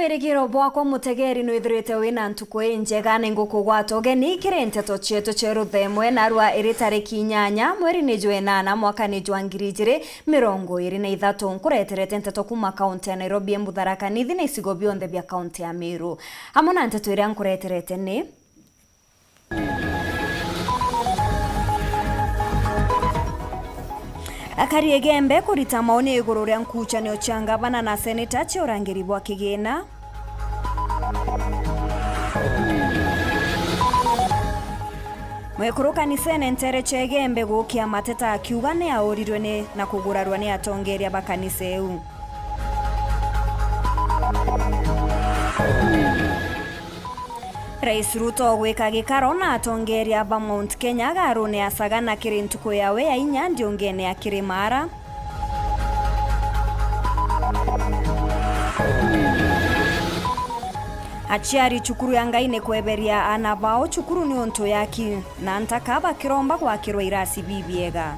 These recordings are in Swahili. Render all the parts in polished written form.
wirigiro bwakwa mutegeri nwithirite wina ntuku njega ningukugwata ugeni kiri nteto chietu cheru themwe narua iri tariki 8 mweri ni jwa 8 mwaka ni jwa 2023 nkureterete nteto kuma kaunti ya Nairobi embutharaka nithi na isigo bionthe bia kaunti ya Meru hamwe na nteto iria nkureterete ni Akari Gembe kurita maoni iguru ria nkuchanio cha ngavana na seneta chiorangiri bwa kigina. Mwekuru kanisene Ntere Chegembe gukia mateta akiuga ni aurirwe ni na kugurarwa ni atongeria bakanise eu. Rais Ruto gwika gikaro na atongeria ba Mount Kenya garone asagana kiri ntuku yawe ya inya ndiongene akiri mara. Achiari chukuru yangaine kweberia anabao chukuru ni onto yaki na ntakaba kiromba kwa kirwa irasi bibiega.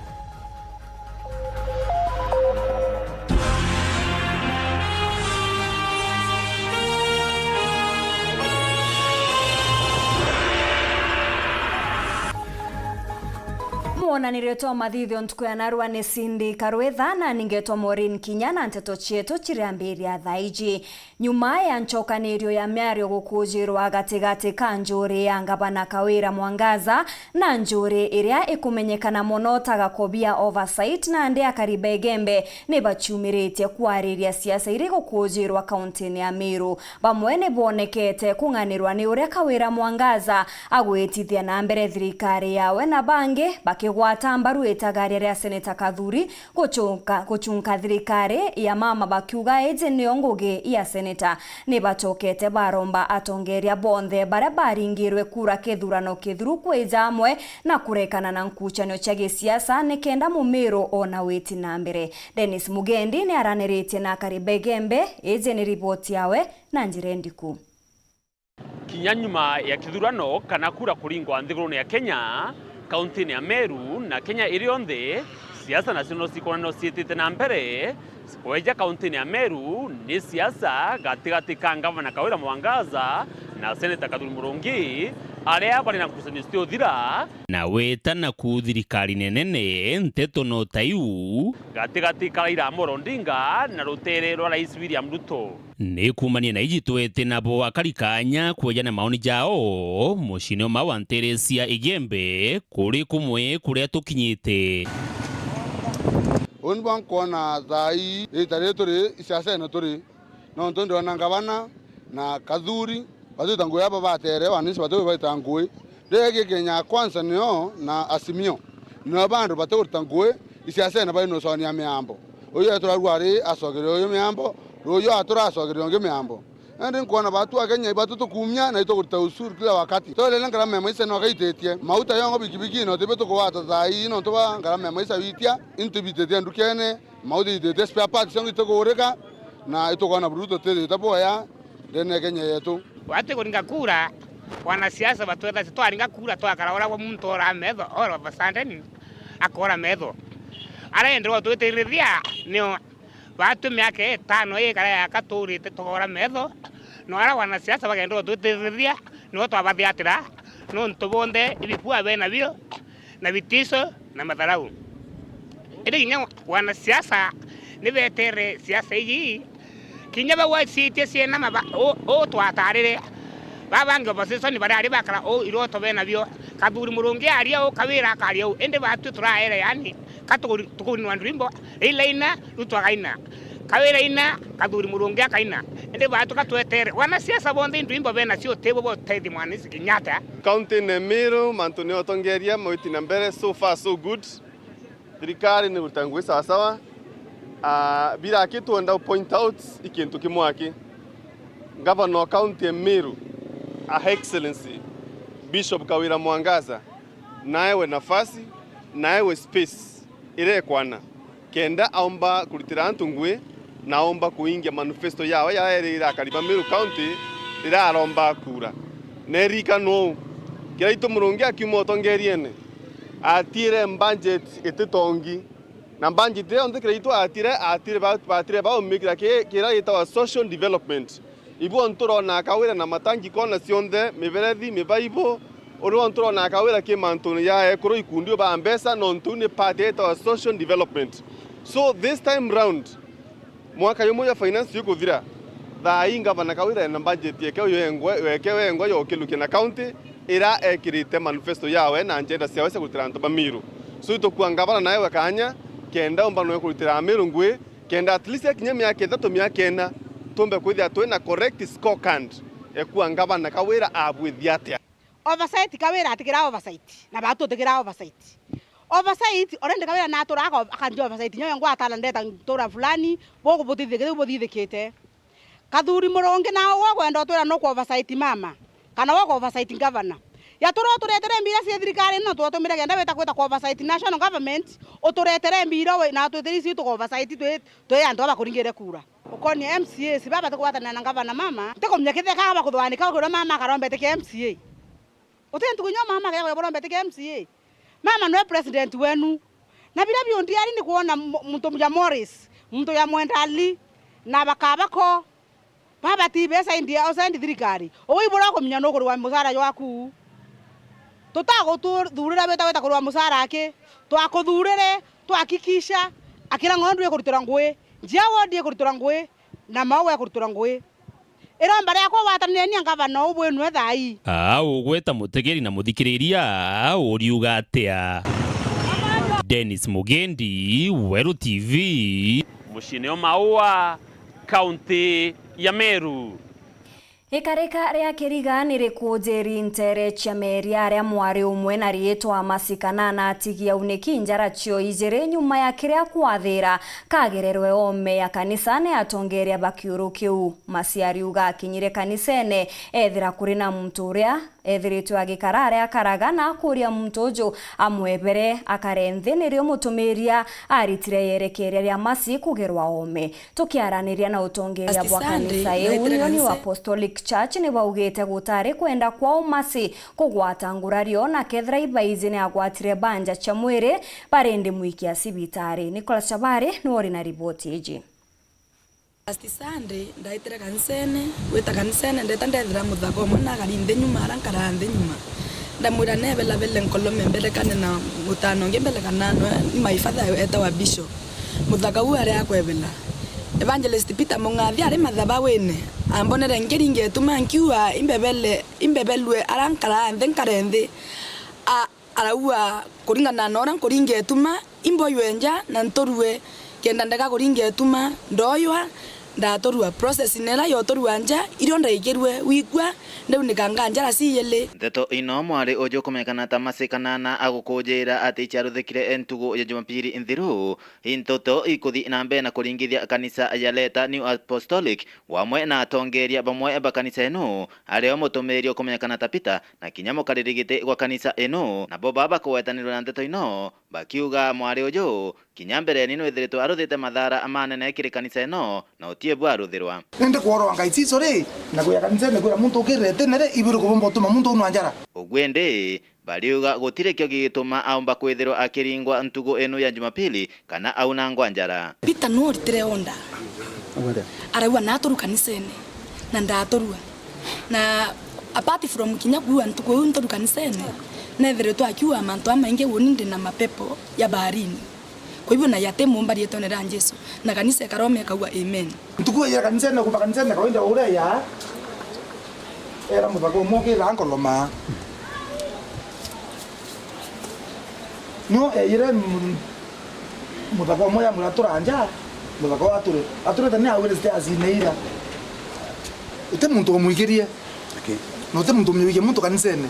Muona niretwa mathithio ntuku ya narua ni Cindy Karwetha na ningetwa MAUREEN KINYA na nteto chietu chiriambiria thaiji nyuma ya nchokanirio ya miario gukujirwa gatigati ka njuri ya ngavana Kawira Mwangaza na njuri iria ikumenyekana muno ta Gakobia oversight na andi Akari Gembe ni bachumiritie kwariria siasa iri gukujirwa kaunti ya Meru bamwe ni bonekete kunganirwa ni uria Kawira Mwangaza agwitithia na mbere thirikari yawe na bange bakigwata mbaru etagaria ria seneta Kathuri guchunka thirikari ya mama bakiuga eje ni ongoge ya seneta ni batokete baromba atongeria bonthe baria baringirwe kura kithurano kithuru kweja amwe na kurekana na nkuchanio cha gisiasa ni kenda Mumiru ona witi na mbere. Dennis Mugendi ni araniritie na Akari Gembe eje ni ripoti yawe na njirendiku. Kinyanyuma ya kithurano kana kura kuringwa nthiguruni ya Kenya kaunti ya Meru na Kenya irionthe siasa nacio cikorano ciitite na mbere kweja kaunti ya Meru ni siasa gatigati ka ngavana Kawira Mwangaza na seneta Kathuri Murungi aria bari na kusanistio thira na wetana ku thirikari nenene Nteto no Thaa gatigati ka Raila Odinga na rutere rwa Rais William Ruto ni kumania na ijitwete nabo akarikanya kwejana maoni jao mushino mawa Nteresia Igembe kuri kumwe kuria tukinyite Onban kona thai itare turi siasa na turi no ntondo na ngavana na Kathuri batu tangu yaba batere wanisi batu baitangui dege Kenya kwanza nio na Asimio no bandu batu tangui siasa na baino so nya miambo oyo aturarwari asogere oyo miambo oyo atura asogere onge miambo ende nkona batu akenya batu tukumya na ito kurita usuru kila wakati to le ngara mema isa no kaitetie mauta yongo bikibiki no tebeto ko wata thai no to ba ngara mema isa witia into bitetie ndukene mauti itete spare parts songi to koreka na ito kona bruto tete taboya dene Kenya yetu wate kuringa kura wanasiasa batwetha twaringa kura twakaraora kwa muntu ora metho ora basandeni akora metho arendro twetiriria nio watu miaka 5 ikara ya katurite tugora metho no ara wanasiasa bagendo twetiriria no twabathiatira no ntubonde ibikua bena bio na bitiso na matharau ende nya wanasiasa ni betere siasa hii Kinya bawa sitie siena maba o twatarire babange opposition ni barari bakara o iroto bena bio Kathuri Murungi aria o Kawira akaria o ende batu turaere yani tukuni wandrimbo ilaina rutwagaina Kawira ina Kathuri Murungi akaina ende batu katwetere wana siasa bonde ndrimbo bena sio tebo bo tedi mwanisi Kinyata county ne Meru Antonio Tongeria moiti na mbere so far so good thirikari ni utangu sawa bila kitu enda point out ikintu kimwaki governor county ya Meru excellency Bishop Kawira Mwangaza naewe nafasi naewe space ile kwana kenda aomba kulitira antungwe naomba kuingia manifesto yao ya ira kariba Meru county ira aromba kura nerika no kiraito Murungi akimotongeriene atire budget etitongi na budget ndio ndio kiraito atire ba umikira kira itawa social development ibu nturona kawira na matangi kona cionthe miberethi mibaibo uru nturona kawira ki mantuni ya ekuru ikundio ba mbesa no ntuni part of social development. So this time round mwaka yomo ya finance yuko thira Thaa gavana kawira na budget yake wekewe yo kiluke na county ira ekirite manifesto yawe na agenda ciawe cia kurutira antu bamiru. So itokuwa gavana nawe wakanya kenda umbano yo kurutira amiru ngwe kenda at least kinya miaka 3 miaka 4 tumbe kwithia twina correct scorecard ekuwa gavana kawira abwithia atia oversight kawira atikira oversight na batu tikira oversight orende kawira na atura akanjo oversight nyo ngwa atala ndeta ntora fulani bogo bothithikite kathuri muronge na wagwenda twira no kwa oversight mama kana wako oversight governor ya turo turetere mbira cia thirikari no twatumire genda weta kweta kwa oversight national government uturetere mbira we na tweteri ci tu oversight twe andu abakuringire kura ukoni MCA si baba tukwatana na governor mama tekomnyekete ka bakuthwanika kura mama karombete ke MCA utentu kunyo mama ka barombete ke MCA mama no president wenu na bila biondi ari ni kuona muntu mja Morris muntu ya Mwendali na bakabako baba tibesa india osendi thirikari oibura kumenya no kurwa musara waku tutago thurira weta kurwa musara ake twakuthurire twakikisha akira ngondu ya kurutira ngwe njiawo ndie kurutira ngwe na mawe ya kurutira ngwe ira mbare yakwa watanire ni ngavana ubwenu thai ugweta mutegeri na muthikiriria uriuga atia Dennis Mugendi, Weru TV, mushine Maua, kaunti ya Meru. Ikarika ria kiriga nirikujeri ntere cia meri aria mwari umwe na rietwa masikana na tigia uniki njara cio ijere nyuma ya kiria kwathira kagererwe ome ya kanisane atongeria bakiuru kiu masiari uga akinyire kanisene ethira kuri na muntu uria ethiritwe agikarare akaragana kuria muntu amwebere akarenthi nirio mutumiria aritire yerekeria ria masi kugerwa ome tukiaraniria na utongeria bwa kanisa Union wa Apostolic Church ni baugite gutari kwenda kwa masi kugwata ngurario na kethra ibaizi ni agwatire banja cha mwire barendi muikia sibitari. Nicholas Chabare nori na ripoti iji. Last Sunday ndaitire kanisene weta kanisene ndeta ndethira muthako mona galinde nyuma arankara nde nyuma ndamwira nebela bele nkolome mbele kana na mutano ngembele kana no my father eta wa bishop muthaka u ari akwebela Evangelist Peter Mungathi ari mathaba wene ambonere ngeringe tuma nkiwa imbebelwe arankara ndenkarende araua kuringana nora kuringe tuma imboywenja na ntorwe kenda ndaga kuringe tuma ndoywa ndatorua process nela yotorua nja irio ndaikerwe wigwa ndeunikanga njara ciyele Nteto ino mwari ojo kumekana tamasekana na agukujira ati charuthikire entugo ya Jumapili nthiru Nteto ikuthi nambe na kuringithia kanisa ya Leta New Apostolic wamwe na atongeria bamwe ba kanisa eno ario mutumirio kumekana tapita na kinyamo karirigite kwa kanisa eno na bo baba kwetanirwa na Nteto ino bakiuga mwari ojo kinyambere nino ethiritwe aruthite mathara amane na ikiri kanisa eno na utie bwa ruthirwa nende kuoro angaitsi sore na kuya kanisa ne kuya muntu ukirete nere ibiru kubombo tuma muntu unwanjara ogwende baliuga gutire kyo gituma aomba kwethirwa akiringwa ntugo eno ya Jumapili kana auna ngwanjara Peter no ritire onda arawa na toru kanisene na ndatorua na apart from kinya kuwa ntugo ntoru kanisene nevere to akiwa manto amainge woninde na mapepo ya baharini kwa hivyo na yate mumbari yetonera Yesu na kanisa karome kawa amen ntugo ya kanisa na kuba kanisa na kawaida ure ya era mutako moke ranko loma no ire mutako moya muraturanja mutako ature tani awire ste asineira ute muntu omuigerie no te muntu mwiге muntu kanisa ne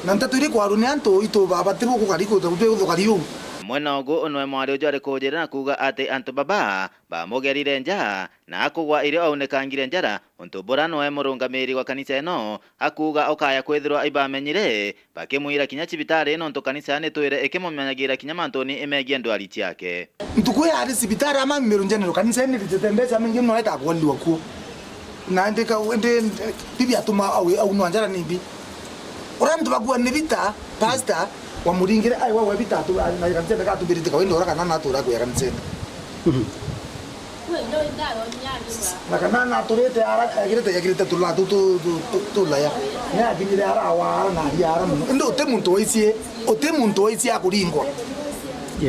Nteto iri kwaru ni anto ito babatibu kukariko tabutego kariyo mwena ogo onwe mwari ojo ari kujira na kuga ati antu baba bamugerire nja na akugwa iri aunekangire njara ontubura no emurungamiri wa kanisa eno akuga okaya kwethirwa ibamenyire bakimwira kinya cibitari eno nto kanisa ne twire ikimumenyagira kinya mantoni imegie ndwari ciake ntuko ya ari cibitari ama miru njenero kanisa ene litembeza mingi no eta kwaliwa ku na ndeka wende bibi atuma au no njara nibi Orantu bagua nebita pastor wa muringire ai wa bita tu na kanisa ka tu birite ka wendo ora kana na tu ra ku ya kanisa na kana na turete ara agirete tula tu la ya na kinire ara wa na ya ara ndo te muntu oisi akuringwa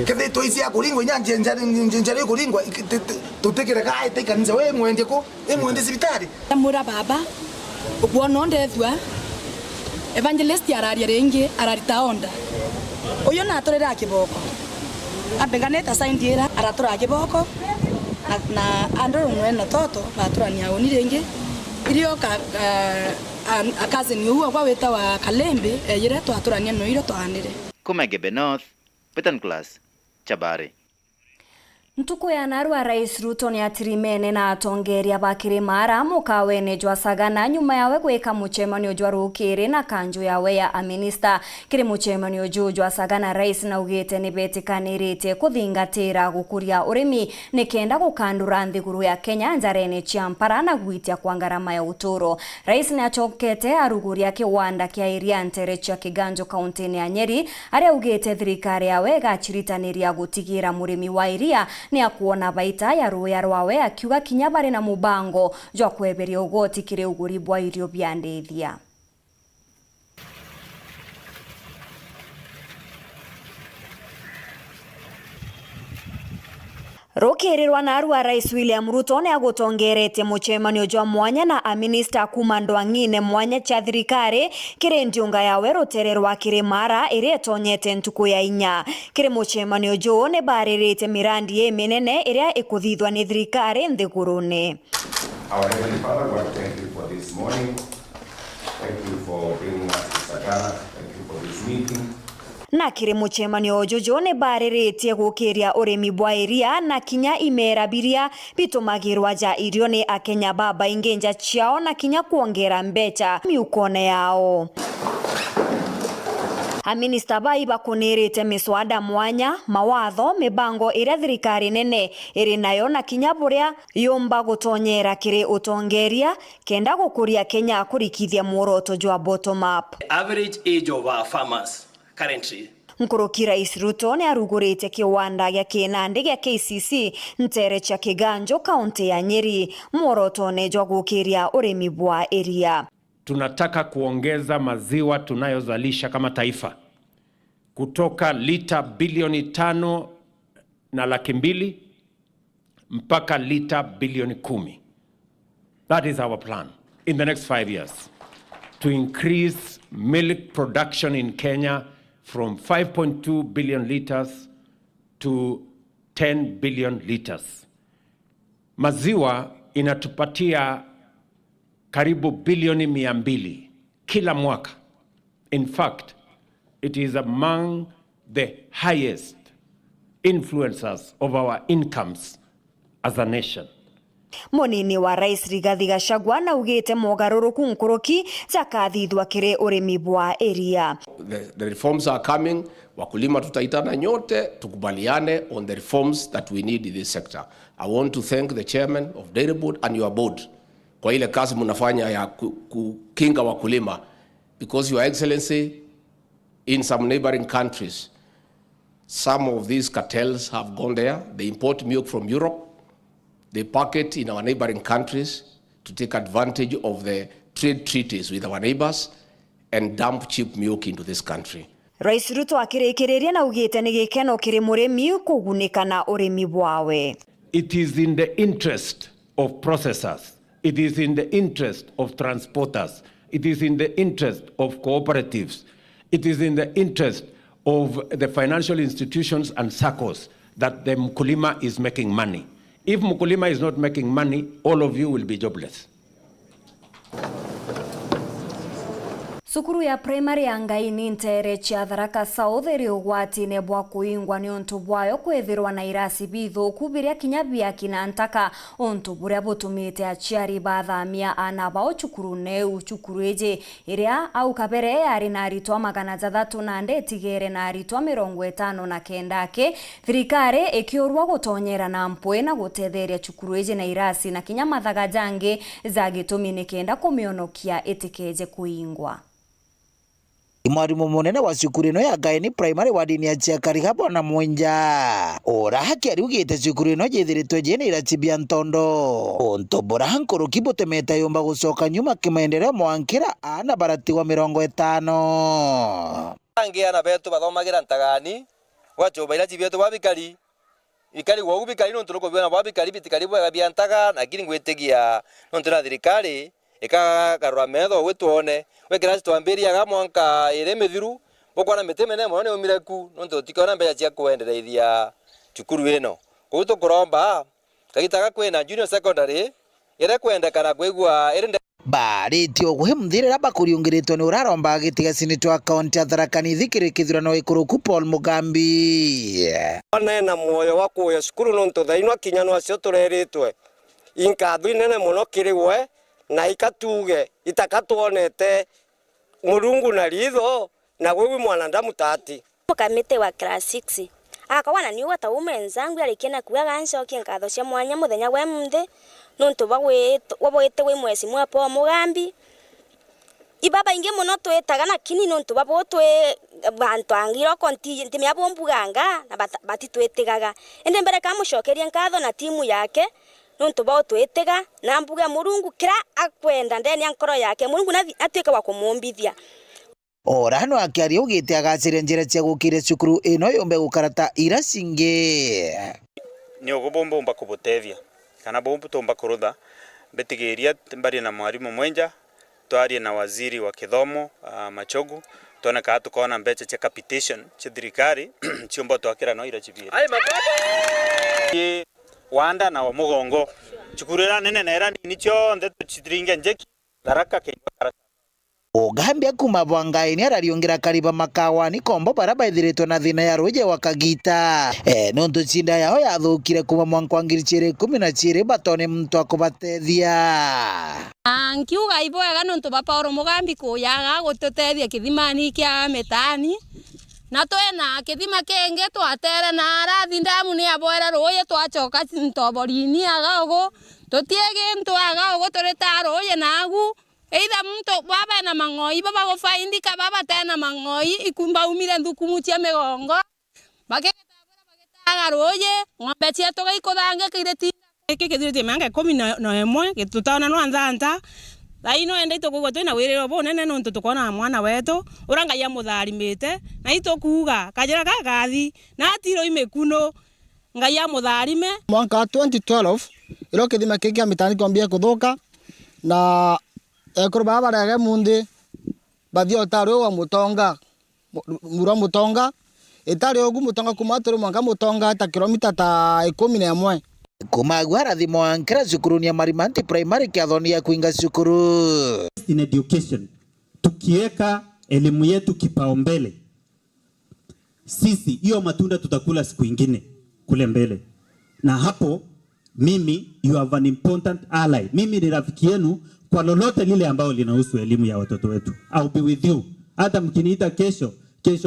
kede to isi akuringwa nyanjenjari kuringwa tutekere kai te kanza we mwende ko mwende sibitari mura baba ubwono ndethwa evangelist araria rengi ararita onda uyo na atorera kiboko abenganeta saindira aratora kiboko na andoro no toto baturania oni rengi irio akaze ni huwa kwa weta wa Kalembe yire twaturania no iro twanire Kumegebe North Petan Class Chabari Ntuku ya narua Rais Ruto ni atirimene na atongeria bakire mara mukawene jwa sagana nyuma yawe gweka muchemanio jwa rukiri na kanju yawe ya aminista kiri muchemanio jwa sagana Rais na ugete ni betikanirite kuthingatira gukuria urimi nikenda gukandura nthiguru ya Kenya njarene chiampara na gwitia kwa ngarama ya uturo. Rais ni achokete aruguria kiwanda kia iria ntere cha Kiganjo kaunti ya Nyeri aria ugete thirikari yawe gachiritanĩria gutigira murimi wa iria ni akuona baita ya ruya rwawe akiuga kinya bari na mubango jwa kweberia ugoti kire uguri bwa irio byandethia. Rokerirwa na arua Rais William Ruto ni agutongerete muchemanio jwa mwanya na aminista kumandwa ngine mwanya cha thirikari kire ndiunga yawe rutererwa kire mara iretonyete ntuku ya inya kire muchemanio jo ne baririte mirandi ye menene iria ikuthithwa ni thirikari nthigurune. Our Heavenly Father, we thank you for this morning. Thank you for bringing us to Sagana. Thank you for this meeting. Na kire muchemanio jojo ne bariritie gukiria urimi bwa iria na kinya imera biria bitumagirwa ja irio ni akenya baba ingenja chiao na kinya kuongera mbecha miukone yao. Aminista baiba kunirite miswada mwanya mawatho mibango ira thirikari nene iri nayo na kinya buria yomba gutonyera kire utongeria kenda gukuria Kenya kurikithia muoroto jwa bottom up. The average age of our farmers currently. Nkuruki Rais Ruto ni arugurite kiwanda gya kinandi gya KCC ntere cha Kiganjo kaunti ya Nyeri muoroto ne jwa gukiria urimi bwa iria. Tunataka kuongeza maziwa tunayozalisha kama taifa kutoka lita bilioni 5.2 mpaka lita bilioni 10. That is our plan in the next 5 years to increase milk production in Kenya from 5.2 billion liters to 10 billion liters. Maziwa inatupatia karibu bilioni 200 kila mwaka. In fact, it is among the highest influencers of our incomes as a nation. Monini wa Rais Rigathi Gachagua na ugete mogaruruku nkuruki zakathithwa kire urimi bwa iria. The reforms are coming. Wakulima tutaitana nyote tukubaliane on the reforms that we need in this sector. I want to thank the chairman of Dairy Board and your board kwa ile kazi mnafanya ya kukinga wakulima, because your excellency, in some neighboring countries some of these cartels have gone there. They import milk from Europe. They pack it in our neighboring countries to take advantage of the trade treaties with our neighbors and dump cheap milk into this country. Rais Ruto akirekereria na ugete ni gikeno kiri murimi kugunika na urimi bwawe. It is in the interest of processors. It is in the interest of transporters. It is in the interest of cooperatives. It is in the interest of the financial institutions and SACCOs that the mkulima is making money. If mkulima is not making money, all of you will be jobless. Sukuru ya primary ya Ngaini ntere cha Tharaka South iri ugwatine bwa kuingwa ni onto bwayo kwethirwa na irasi bithuku biria kinya biakina ntaka onto buria butumite aciari bathamia ana bao cukuru neu cukuru eje iria au kabere yari na aritwa 300 tigere na aritwa 59 ke thirikari ikiurwa gutonyera na mpwe na gutetheria cukuru eje na irasi na kinya mathaga jange za gitumi nikenda kumionokia itikeje kuingwa. Mwarimu munene wa cukuru ino ya Gaeni primary wardini ya Chiakariga Bwana Mwenja ora haki ariugite cukuru ino jithiritwe jene iracibia ntondo ontobora nkoroki butemeta yomba gucoka nyuma kimaendeleo mwankira ana baratiwa 50 angia na betu bathomagira ntagani wachoba ira cibietu babikari ikari wogu bikari no nturuko bwana babikari bitikari bwa biantaga na kiri ngwetegia no ntuna thirikari ika karwa metho gwituone wekira twambiria ga mwanka ire mithiru bokwana mitemene mo ne umireku no ntutikona mbeya cia kuendelea cukuru ino kuto kuromba kagitaga kwena junior secondary ire kwendekana kwigua ire baritio guhimthirira bakuriungiritwo ni uraromba gitiga sinitwa kaunti ya Thaa kanithikire kithurano ikuruku Paul Mugambi na moyo wa kuya cukuru no ntuthainwa kinya no acio tureritwe inkathu inene muno kiriwe na ikatuge itakatuonete Murungu na ritho na wewe mwanadamu tati mukamite wa class 6 akawana ni wata umenzangu alikena kuaga nshoki nkatho cia mwanya muthenya we mthe nonto wabwete we mwezi mwa Paul Mugambi ibaba inge muno twetaga na kini nonto babotwe bantu angiro konti ntime abombuganga na batitwetegaga ende mbere kamushokeria nkatho na timu yake nonto botwetega na mbuga Murungu kira akwenda ndeni ankoro yake Murungu atweka wa kumumbithia ora hano akiari ugite agacire njira cia gukire cukuru ino yombe gukarata ira cinge ni ogobomba kubutethia kana bombu tomba kurutha betigeria mbari na mwarimu Mwenja twari na waziri wa kithomo Machogu tona ka tukona mbeche cia capitation cia thirikari ciomba twakira no ira cibiri wanda na mugongo chukurira nene na era nicho ndeto chitringe njeki daraka ke Ogambia kuma Bwangaini arariungira kariba makawani kombo baraba ithiritwo na thina ya ruje wa Kagita nonto cinda yao yathukire kuma mwanka wa 2012 batone mtu akubatethia nkiuga iboega nonto Paul Mugambi kuyaga gututethia kithimani kia metani na twena kithima kenge twatere na arathi ndamu ni aboera roye twachoka ntoborini agago tutiege ntwaga ugo tureta roye nagu either mtu baba na mangoi baba go find ka baba tena mangoi ikumba umire ndukumu cia megongo bagetaga roye ng'ombe cia toga ikothange kireti kithirite manga 11 gitutana no anzanta Laino enda itokuga twina wiriro bonene no ntutukona mwana wetu uranga ya mutharimite na itokuga kajira kagathi na tiro imekuno ngai ya mutharime mwaka 2012 iro kithima kiki mitani kwambia kuthuka na ekuru baba rege mundi bathio taro wa mutonga mura mutonga etari ogu mutonga kumatoro mwanga mutonga ta kilomita ta 11 kuma gwarathi mwankira cukuru ni Marimanti primary kiathoni ya kuinga cukuru in education tukiweka elimu yetu kipaumbele sisi hiyo matunda tutakula siku ingine kule mbele na hapo mimi you have an important ally mimi ni rafiki yenu kwa lolote lile ambao linahusu elimu ya watoto wetu I'll be with you hata mkiniita kesho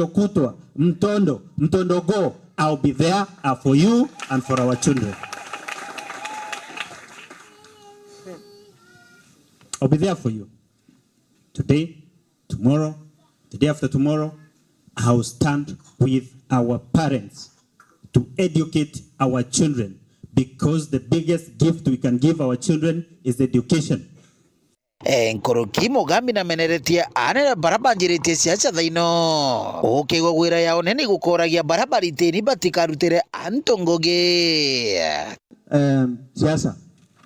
kutwa mtondo go I'll be there for you and for our children I'll be there for you. Today, tomorrow, the day after tomorrow, I'll stand with our parents to educate our children because the biggest gift we can give our children is education. Nkoroki Mugambi na meneretia ane barabanjiritie siasa thaino ukigwa gwira yao nene gukoragia barabaritini batikarutire antongoge siasa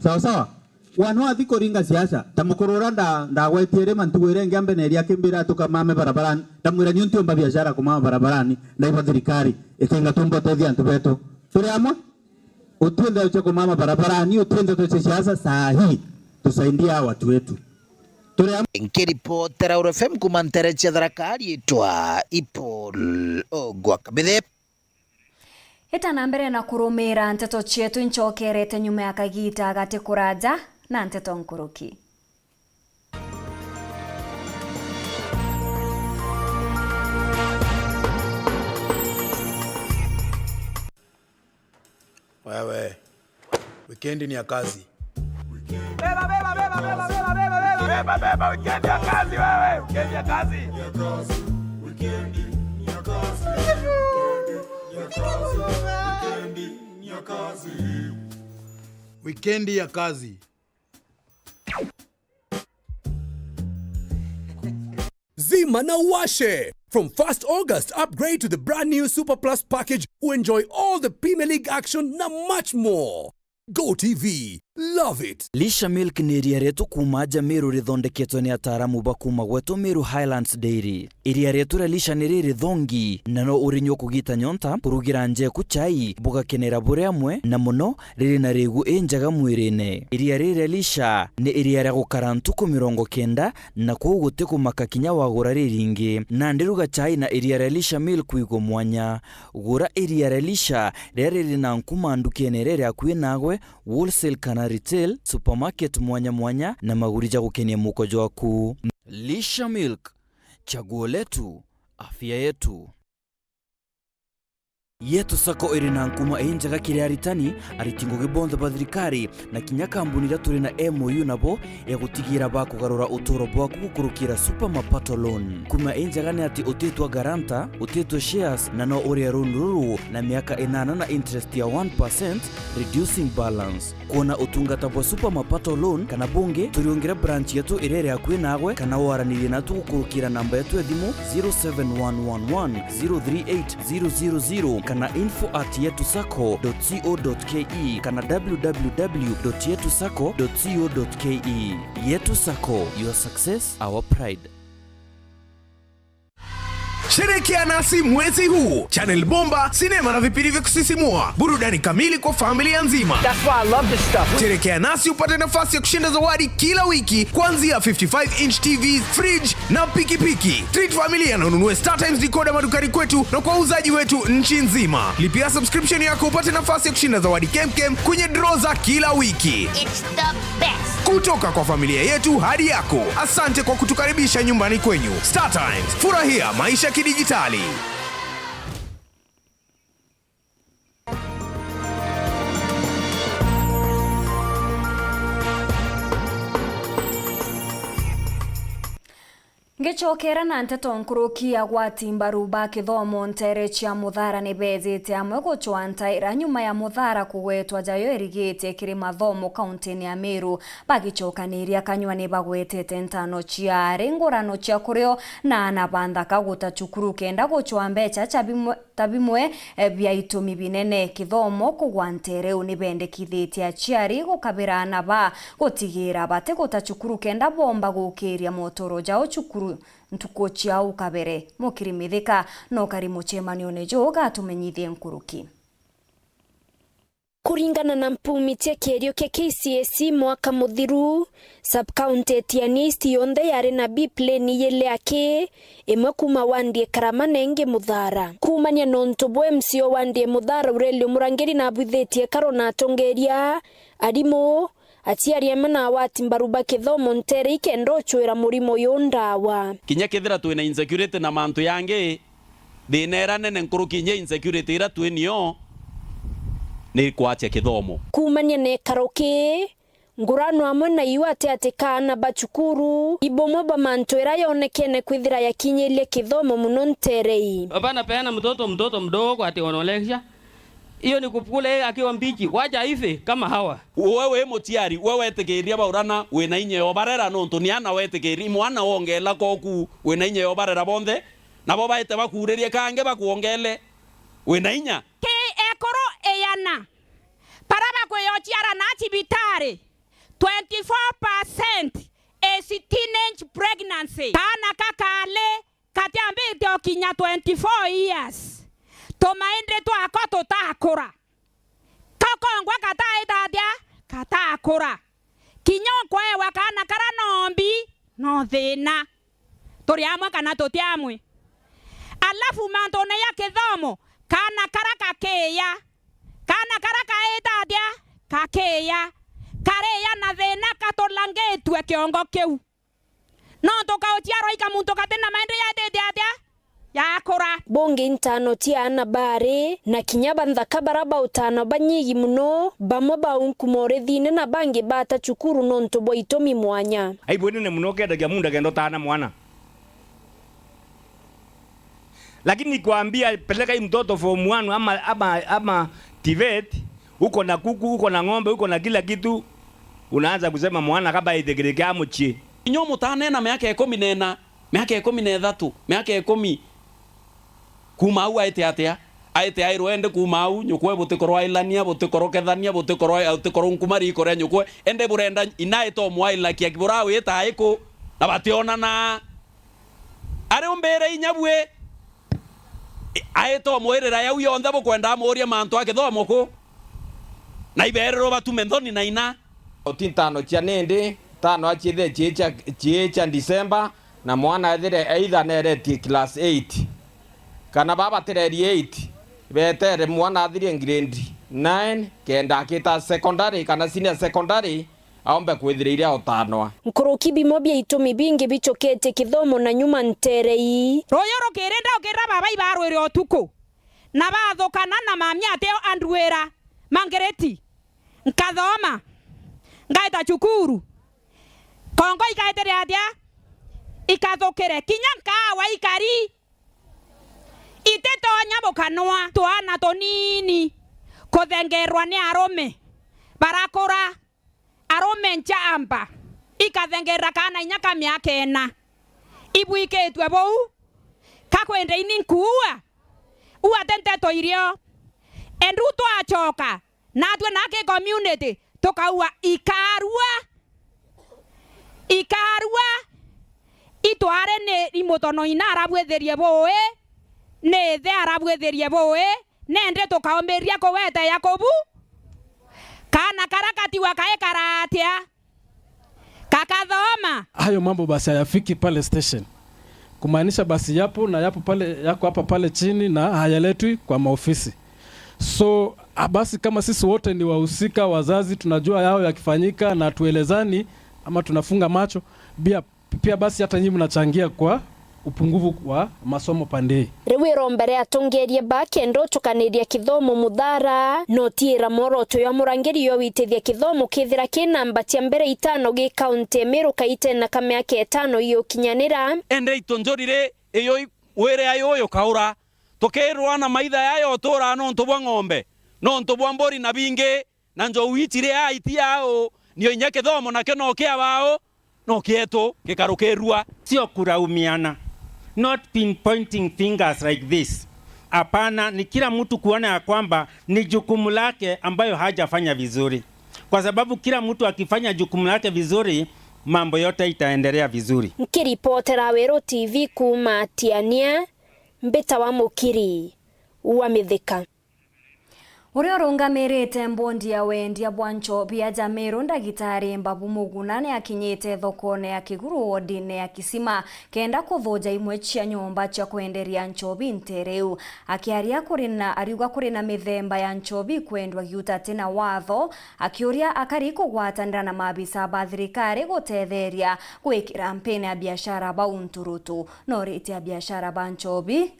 sawa wanu athi kuringa siasa tamukurura ndagwetiere mantuwire ngambe neria kimbira tukamame barabarani tamwira nyuntiomba biashara kumama barabarani na iba thirikari ikenga tumbotethia antu betu turi amwe utwende uche kumama barabarani utwende tuche siasa sahi tusaidia watu wetu turi amwe nkiripotera urefem kumantere cia thirikari itwa Ipol Ogwakabithe Itana mbere na kurumira Nteto cietu nchokerete nyuma ya Kagita gati kuraja na Nteto Nkuruki. Wewe, weekend ni ya kazi. Beba, weekend ya kazi wewe, weekend ya kazi. Wikendi ya kazi. Zima na washe. From 1st August, upgrade to the brand new Super Plus package to enjoy all the Premier League action na much more. Go TV. Love it. Lisha Milk ni iria retu kuma Meru rithondeketwo ni ataramu ba kuma gwetu Meru Highlands Dairy. Iria retu ra Lisha ni riri thongi na no urinyo kugita nyonta kurugira njeku chai bugakenera bure amwe na muno riri na rigu enjaga mwirine. Iria riri Lisha ni iria ra gukara ntuku 90 na kuguti kumaka kinya wagura riringi na ndiruga chai na iria ra Lisha Milk wigo mwanya. Gura iria ra Lisha riri na nkuma ndukene riri akwi nagwe wholesale kana retail, supermarket mwanya na magurija gukenia mukojo waku. Lisha Milk, chaguo letu, afya yetu. Yetu sako iri na nkuma enjaga kiri aritani aritingo gibonda bathirikari na kinya kambuni raturi na MOU nabo ya gutigira ba kugarura utoro bwaku gukurukira super mapato loan. Kuma enjaga ni ati utetwa garanta, utetwa shares na no uri runuru na miaka 8 na interest ya 1% reducing balance. Kuona utungata bwa super mapato loan kana bunge turiongira branch yetu irere akwi nagwe kana waraniri na tu gukurukira namba yetu ya thimu 0711038000 kana info@yetusako.co.ke kana www.yetusako.co.ke. Yetu Sako, your success, our pride. Sherekea nasi mwezi huu. Channel bomba, sinema na vipindi vya kusisimua. Burudani kamili kwa familia nzima. That's why I love this stuff. Sherekea nasi upate nafasi ya kushinda zawadi kila wiki kuanzia 55-inch TVs, fridge na pikipiki. Treat familia na ununue StarTimes decoder madukani kwetu na kwa uzaji wetu nchi nzima. Lipia subscription yako upate nafasi ya kushinda zawadi kemkem kwenye draw za kila wiki. It's the best. Kutoka kwa familia yetu hadi yako. Asante kwa kutukaribisha nyumbani kwenyu. StarTimes, furahia maisha kidijitali. Ngechokera na Nteto nkuruki agwati mbaru ba kithomo ntere chia muthara ni bezete amwe guchwa ntaira nyuma ya muthara kugwetwa jayo erigete kiri mathomo kaunti ya Meru bagichokaniria kanywa ni bagwetete ntano chia rengorano chia kurio na anabanda kaguta chukuru kenda guchwa mbecha tabimwe bya itumi binene kithomo kugwantere unibende kithitia chiari gukabira naba gutigira bate gutachukuru kenda bomba gukiria motoro jao chukuru ntuko chiao kabere mukirimithika no karimu chemani onejo gatumenyithie nkuruki. Kuringana na mpumitia kierio ke KCSE mwaka muthiru sub-county tianisti yonde yari na bipleni yele ake imwe kuma wandie karamanenge muthara kumania nontobwe msio wandie muthara urelio murangeri na bwithetie karona atongeria arimo atiaria mana wati mbaruba kithomo ntere ikendo chwera murimo yondawa kinya kethira twina insecurity na mantu yange thinera nene nkuruki nya insecurity ira twinio ni kwatia kithomo kumania ne karoke ngurano amwe na iwate atekana bachukuru ibomo ba mantu era yonekene kwithira yakinyelie kithomo muno nterei bana peana mtoto mdogo ati wanaolesha iyo ni kupule akiwa mbichi waja hivi kama hawa wewe motiari wewe tegeria baurana wena inye obarera nonto ni ana wetegeri mwana wongela koku wena inye obarera bonde nabo baite bakurerie kange bakuongele wena inya ke ekoro eyana paraba kweyochiara na chibitare 24% is teenage pregnancy kana kakale katiambite okinya 24 years tomaende twako tutakura kakongwa katakura kinyokwa ewa kana kara nombi no thina turi amwe kana tutiamwe alafu mantone ya kithomo kana kara kakeya kakeya kareya na thina katolangetwe kiongo kiu no tukauchiaro ikamuntu katena maende ya dedia yakora bonge ntano tiana bare na kinyaba nthaka baraba utano banyigi muno bamwe baunkumore thine na bangi bata chukuru nonto boitomi mwanya aibwene ne muno kedagia munda gendo tana mwana Lakini nikwambia peleka hii mtoto form 1 ama TVET, uko na kuku, uko na ng'ombe, uko na kila kitu, unaanza kusema mwana kaba itegereka muchi. Inyo mutanena miaka 10 nena, miaka 13, miaka 10 kumau aite atia. Aite airo ende kumau nyukwe butikoro ailania butikoro kethania butikoro nkumari kore nyukwe ende burenda inaito mwaila kia kibura wita aiko na bationa na are umbere inyabwe aito mwerera ya uyo ndabo kwenda moria mantu akithomo ko na iberero batumendoni na ina otintano cia nende tano achithe chiecha December na mwana athire either nereti class 8 kana baba tereri 8 betere mwana athire grade 9 kenda kita secondary kana senior secondary aombe kwithiria otanwa nkuruki bimo bya itumi bingi bicokete kithomo na nyuma nterei royoro kirenda ukira baba ibarwire otuko na bathukana na mamia ateo andwera mangereti nkathoma ngaita chukuru kongo ikaetere atia ikathokere kinya nkawa ikari Nteto nyamukanwa twana tonini kuthengerwa ni arome barakora arome nchamba ikathengerra kana inyaka miaka 4 ibwiketwe bou kakwende ini nkuua uwa Nteto irio endu twachoka natwe nake community tukaua ikarua itware ne imotono ina arabwetherie boe ne the arabwetherie boe nende tukaomberia kowete Yakobu kana karakati wakae karatia kakathoma. Hayo mambo basi hayafiki pale station, kumaanisha basi yapo na yapo pale, yako hapa pale chini na hayaletwi kwa maofisi. So basi kama sisi wote ni wahusika, wazazi tunajua yao yakifanyika na tuelezani ama tunafunga macho, pia basi hata nyinyi mnachangia kwa upungufu wa masomo pande. Rewero mbere atongerie bakendo tukaniria kithomo muthara notira moroto ya murangeri yo witethia kithomo kithira kinamba cia mbere 5 gi county Meru kaite na kamyaka 5 iyo kinyanira ende itonjorire iyo were ayo yo kaura tokerwa na maitha yayo tora no ntobwa ng'ombe no ntobwa mbori na binge na njo witire aiti yao niyo inyake thomo na keno kia wao no kieto kikarukerua sio kuraumiana, not pinpointing fingers like this. Hapana, ni kila mtu kuona ya kwamba ni jukumu lake ambayo hajafanya vizuri, kwa sababu kila mtu akifanya jukumu lake vizuri mambo yote itaendelea vizuri. Nkiripotera Weru TV kuma Tiania mbeta wa mukiri wa mithika Urio rungamirite mbondi ya wendia bwancho bia Meru ndagitari Mbabu Muguna ni akinyite thokone ya Kiguru wodine ya Kisima kenda kuthoja imwe cia nyomba cia kwenderia nchobi ntereu akiaria ariuga kurina mithemba ya nchobi kwendwa giuta tena watho akiuria akari kugwatanira na mabisa ba thirikari gutetheria gwikira mpene ya biashara ba unturutu no rite ya biashara ba nchobi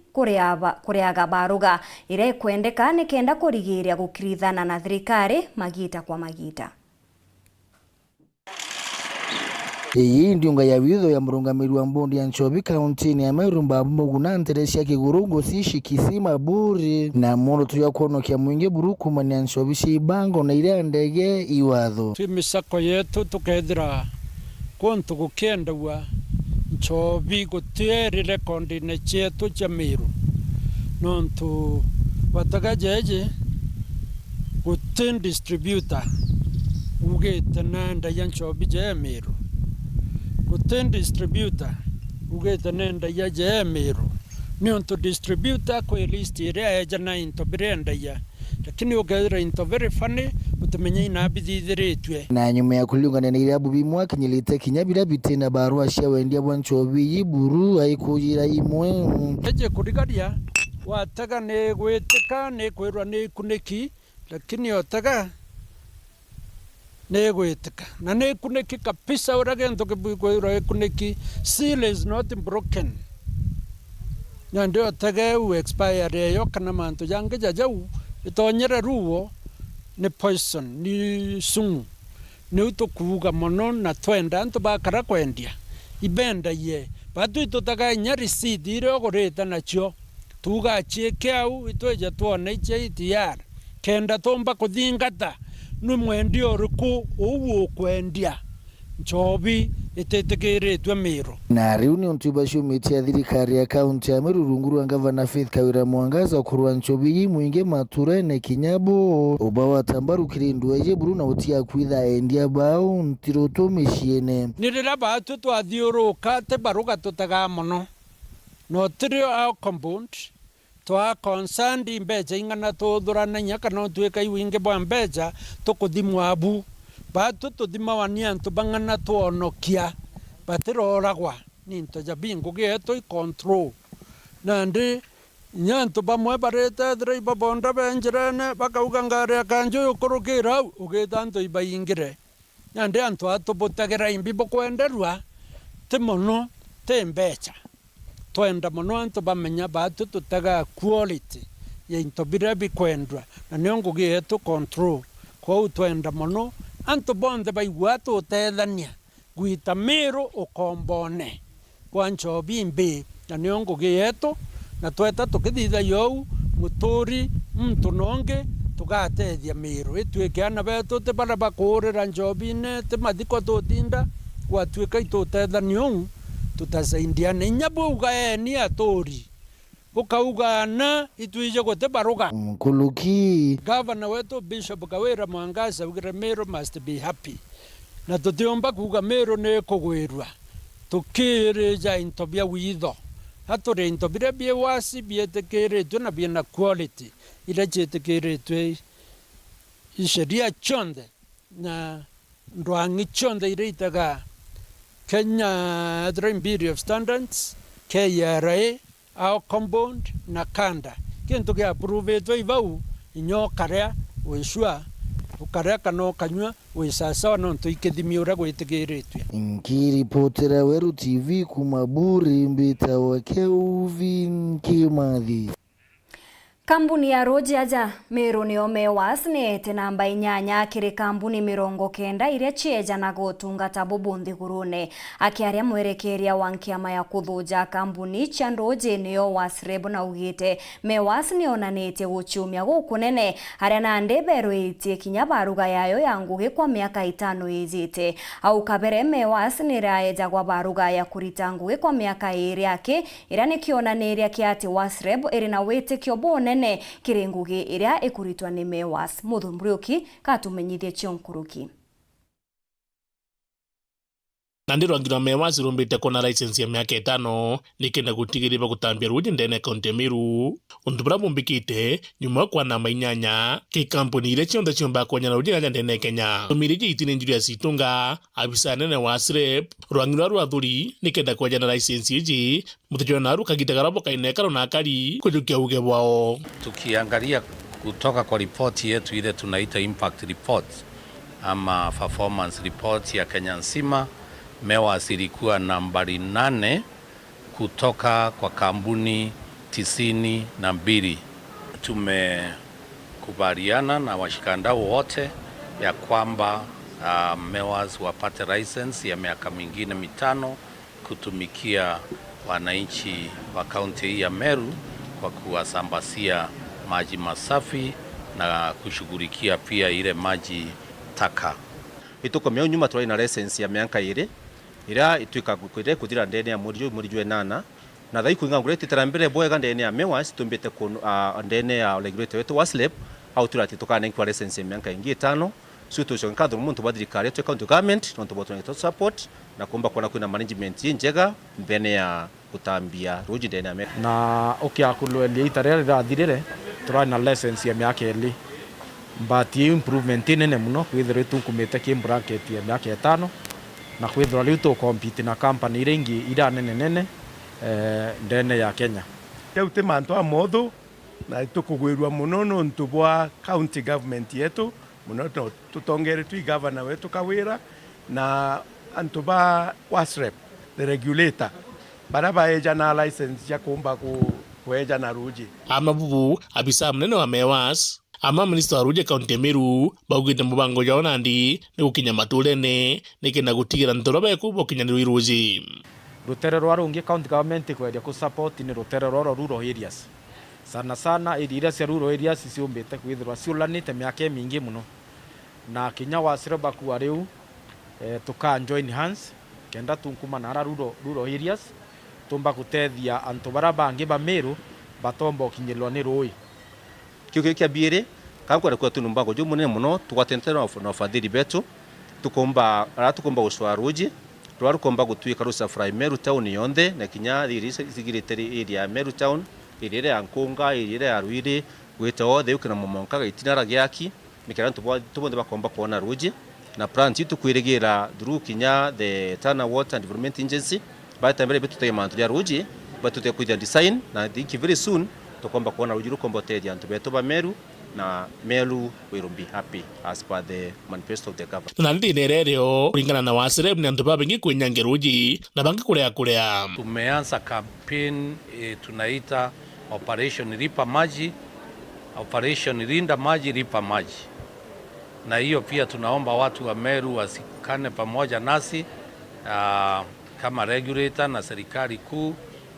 kuriaga baruga ire kwendeka ni kenda kurigiria gukirithana na thirikari magita kwa magita. Iyi ndiunga ya witho ya murungamiri wa mbondi ya nchobi kaunti ya Meru Mbabu Muguna nterecia Kiguru sishi Kisima buri na mono tuya kuonokia mwingi buruku mani ya nchobi shibango na ile ndege iwatho twimisako yetu tukethira kuntu gukiendawa nchobi gutierire kondine chetu cha Meru nontu wataga jeje gutin distributor ugete nenda ya nchobi je Meru gutin distributor ugete nenda ya je Meru nontu distributor kwa list ire eja na into brenda ya lakini ukaira into very funny utumenye ina bithithiritwe na nyuma ya kuliungana na ile abubi mwaka nyilite kinyabira bitena barua cia wendia bwanchobi iburu aikujira imwe eje kurigaria wataga ne gwitika ne kwirwa ne kuniki lakini otaga ne gwitika na ne kuniki kabisa uragento kwirwa kuniki seal is not broken ndio otaga u expire yo kana manto yange jajau itonyera ruo ni poison ni sumu ni utokuga mono na twenda nto bakara kwendia ibenda ye batu itotaka nya receipt ire ogoreta nacho tuga chiekeu itweje tuone ITR kenda tomba kuthingata nu mwendio ruku uwu kwendia nchobi itetegeretwe Meru. Na riu ni untubacio miti ya thirikari ya kaunti ya Meru rungu rwa gavana Faith Kawira Mwangaza kurwa nchobi mwinge maturene kinyabo ubawa tambaru kirindu eje buru na utia kwitha endia bao ntiroto mishiene nirira batu twathiuruka te baruga tutaga muno no trio au compound twa concerned imbeja ingana tuthurana nyaka no tweka iwinge bwa mbeja tukuthimwa abu batu tuthimawania antu bang'ana tuonokia batiroragwa ninto jabingu geto control nandi nyantu bamwe barete driver bonda benjirene bakauga ngare akanjo ukurukira ugetanto ibaingire nandi antu atubutagira imbi bokwenderwa timono tembecha twenda mono antu bamenya batu tutaga quality ya into birabi kwendwa na niongo geto control kwa twenda mono antu bonde baigua tutethania gwita Meru ukombone kwa nchobi mbi na niongo geto na tweta tukithitha yau muturi mtu nonge tugatethia Meru itwike ana betu te bara bakurira njobine te mathiko tutinda gwatwika itutethania tutasaidia nyabu ugaeni atori ukaugana itwije gote baruga mkuluki governor wetu Bishop Kawira Mwangaza ugire Meru must be happy na tutiomba kuga Meru ne kugwirwa tukireja intobia witho hatore intobire bie wasi bietekere tuna biena quality ile jetekere isheria chonde na ndwangi chonde ile itaga Kenya Bureau of Standards KRA au compound na kanda kintu kia approve to ivau inyo karea wishwa ukarea kano kanywa wisasa no to ikethimiura gwitigiritwe nkiripotera Weru TV kumaburi mbita wa Kevin Kimathi. Kambuni ya Rojaja Meru ni omewas ni namba 8 kiri kambuni 90 iria chieja na gutungata bubundi gurune akiaria mwerekeria wa nkiama ya kuthuja kambuni cha Roje niyo wasrebo na ugite mewas ni onanete guchumia gukunene haria na ndebero itie kinya baruga yayo ya ngugi kwa miaka 5 izite au kabere mewas ni raeja gwa baruga ya kurita ngugi kwa miaka 2 yake ira ni kionaniria kiati wasrebo iri na wete kiobone nene kirengugi iria ikuritwa ni mewas Muthumburiuki katumenyithie chionkuruki Nandiro angina mewas rumbite kona license ya miaka 5 nikenda gutigiriba gutambia ruji ndene kaunti Meru untubra bumbikite nyuma kwa namba 8 ki kampuni ile chionda chiomba kwa nyana ruji ndene Kenya tumiriji itine njuri asitunga abisa nene wasrep rwangirwa rwathuri nikenda kwa nyana license iji mutujona ruka gitagarabo kaineka na akari kujukia uge wao. Tukiangalia kutoka kwa ripoti yetu ile tunaita impact report ama performance report ya Kenya nzima, Mewas ilikuwa nambari 8 kutoka kwa kampuni 92. Tumekubaliana na washikandau wote ya kwamba Mewas wapate license ya miaka mingine 5 kutumikia wananchi wa kaunti hii ya Meru kwa kuwasambasia maji masafi na kushughulikia pia ile maji taka. Itukomea nyuma twari na license ya miaka 2 ira itwika kukwire kuthira ndene ya murijwe 8 na thai kuinga terambere boega ndene ya Mewas tumbete ku ndene ya regulator wetu waslep au turati tukana kwa license ya miaka 5 sio tushonka ndo muntu badrikare to county government ndo boto support na kuomba kuna management njega mbene ya kutambia ruji ndene ya Meru na okiakulwe itarere rathirire turani na license ya miaka 2 but improvement nene muno kwithira tukumite ki bracket ya miaka 5 na kwithira riu to compete na company iringi ira nene ndene ya Kenya Teute manto amotho na tukugwirwa muno no ntubwa county government yetu muno tutongere tu governor wetu Kawira na antuba wasrep the regulator baraba eja na license ya kumba kueja na ruji amabubu abisa mnene wa Mewas ama minister wa Ruji kaunti Meru baugite mubango jao nandi ni gukinya maturene nikenda gutigira ntorobe kubo kinyaniro iruji rutere rwa rungi county government kwedia ku support ni rutere rwa rural areas sana sana iria cia rural areas ciumbite kwithirwa ciulanite miaka mingi muno na kinya wasire bakua riu tuka join hands kenda tunkuma na rural areas tumba gutethia antu bara bangi ba Meru batomba kinyirwa ni rui kiugo kia biere kakwara kwa tunumba go jumune muno twatentera na fadhili betu tukomba guswa ruji twarukomba gutwika rusafrai Meru town yonde na kinya URETERI area Meru town irire ya Nkunga irire ya Rwiri gwita othe ukina momonka gaitinara giaki mikira tubonde bakomba kuona ruji na plant itu kwirigira through kinya the Thaa Water and Development Agency batambere bitu temantu ya ruji batute kuja design na think very soon tukomba kuona ruji rukomba tedia antu beto ba Meru na Meru will be happy as per the manifesto of the government. Na ndine rereo kulingana na wasire ni antu babengi kwenyange ruji na bangi kulea. Tumeanza campaign tunaita Operation Lipa Maji, Operation Linda Maji, Lipa Maji. Na hiyo pia tunaomba watu wa Meru wasikane pamoja nasi kama regulator na serikali kuu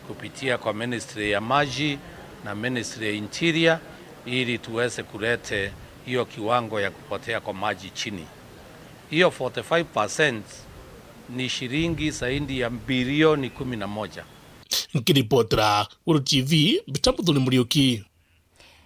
kupitia kwa Ministry ya Maji na Ministry ya Interior ili tuweze kulete hiyo kiwango ya kupotea kwa maji chini. Hiyo 45% ni shilingi zaidi ya bilioni 11. Nkiripotra Weru TV bitambuthuni Muriuki.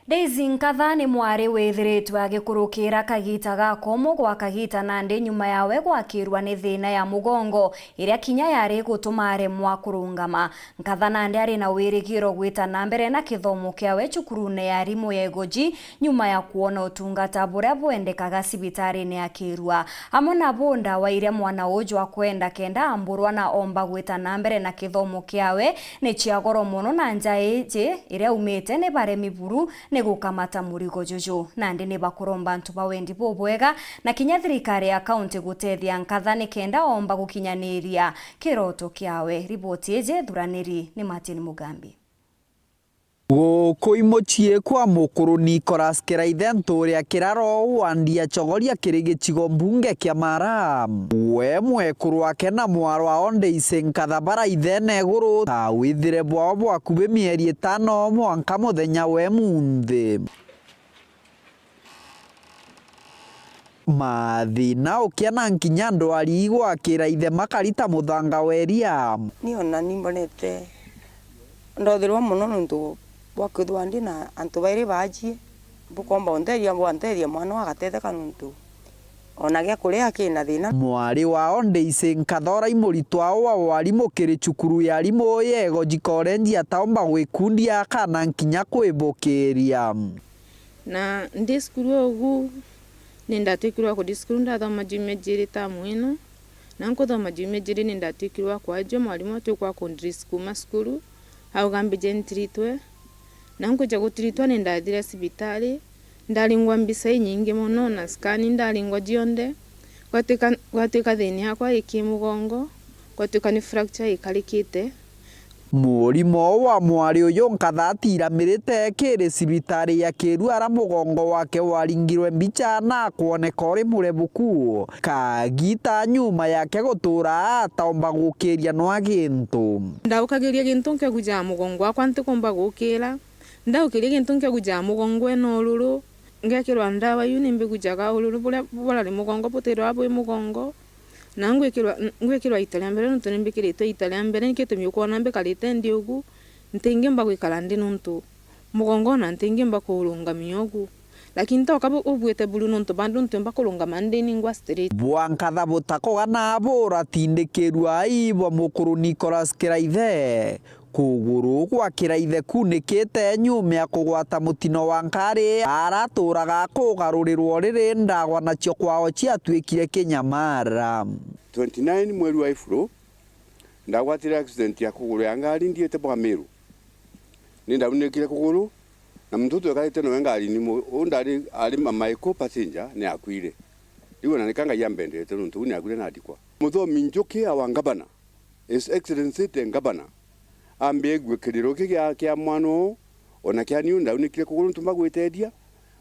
Daisy Nkatha ni mwari withiritwe agikurukira kagita ga komo gwa kagita Nandi nyuma yawe gwakirwa ni thina ya mugongo iria kinya yari gutuma aremwa kurungama. Nkatha Nandi ari na wirigiro gwita na mbere na kithomo kiawe cukurune ya rimu ya Egoji nyuma ya kuona utungata buria bwendekaga cibitari-ini akirwa. Hamwe na bonda wa iria mwana uju akwenda kenda amburwa na omba gwita na mbere na kithomo kiawe ni ciagoro muno na njaiji iria umite ni baremi buru ni gukamata murigo juju. Nandi ni bakuromba antu bawendi bobwega na kinya thirikari ya kaunti gutethia Nkatha ni kenda omba gukinyaniria kiroto kiawe. Riboti eje Thuraniri ni Martin Mugambi. Gukuimuchie kwa mukuru Nicholas Kiraithe nturia kiraro wandia chogoria kirigichigo mbunge kia Mara we mwekuru wake na mwaro wa Daisy Nkatha bara ithene guru ta withire bwao bwakubi mieri 5 mwanka muthenya we munthi mathina ukiana nkinya ndwari igwa Kiraithe makarita muthanga weria ni ona nimbonete ndothirwa muno nuntu bwakwithwandi na antu bairi baji bukomba onteria mwana wa gatetheka nuntu ona gya kuria kina thina. Mwari wa Daisy Nkatha imuritwa wa warimu kiri cukuru ya rimu yego jikorenji ataomba gwikundia kana nkinya kwibukiria na ndi skuru ogu nindatikirwa ku skuru ndathoma jimejiri tamu ino na nkuthoma jimejiri nindatikirwa kwa jo mwarimu atukwa kundri skuru au gambije ntiritwe na nkuja gutiritwa nindathira cibitari ndalingwa mbisa nyingi muno na skani ndalingwa jionde gwatuika thini hakwa ikimugongo gwatuika ni fracture ikarikite. Murimo wa mwari uyu Nkatha atiramirite kiri cibitari ya Kiru ara mugongo wake waringirwe mbica na kuoneka uri murebuku kagita nyuma yake gutura ataomba gukiria no gintu ndaukagiria gintu nkeguja mugongo wakwa ntikumba gukira ndaukiria gintu nkeguja mugongo eno ruru ngekirwa ndawa yuni mbigujaga ururu bula ri mugongo butirwa bwi mugongo na ngwikirwa italia mbere nuntu nimbikirite italia mbere nikitumi ukona mbikarite ndi ugu ntingimba gwikara ndi nuntu mugongo na ntingimba kurungamia ugu lakini toka ubwete bulu nuntu bandu ntumba kurungama ndi ningwa street. Nkatha butakoga na bora tindikirwa ibo mukuru Nicholas Kiraithe kuguru kwa Kiraithe kunikite nyume ya kugwata mutino wa nkari araturaga kugarurirwo riri ndagwa nacio kwao ciatwikire Kinyamara 29 mweri wa April ndagwatire accident ya kuguru ya ngari ndiete bwa Meru nindaunekire kuguru na mtutu ekarite no ngari ni ndari ari mamaiko passenger ni akwire iwe na nikanga yambendete nuntu ni akwire na adikwa muthomi njuki wa ngabana His Excellency the Ngabana ambie gwikiriro kia mwano ona kia ni ndaunikire kuguru ntumba gwitedia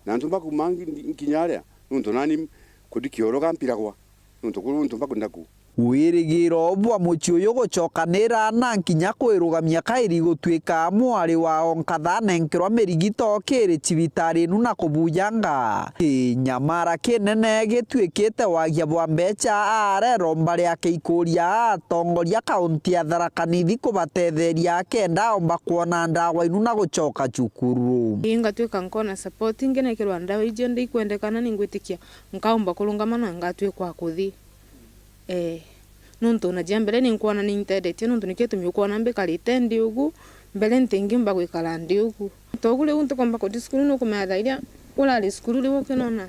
na ntumba kumangi nkinyaria nuntu nani kudikioroga mpiragwa nuntu kuru ntumba kundaku wirigiro bwa muci uyu gucokanira na nkinya kwirugamia kairi gutuika mwari wa onkatha nenkirwa mirigito kiri cibitari inu na kubuyanga kinyamara kinene gituikite wagia bwa mbeca arero mbari akikuria atongoria kaunti ya Tharaka Nithi kubatetheria kenda omba kuona ndawa inu na gucoka cukuru ingatuika nkona support ngenekirwa ndawa ijo ndi kwendekana ningwitikia nkaomba kulungamana ngatuikwa kuthi nuntu na jambele ni nkuona ni Nteto nuntu nikitumi kuona mbikarite ndi ugu mbele ntingimba gwikala ndi ugu togule untu komba ko diskuru no kumeathairia ulali skuru liwo kinona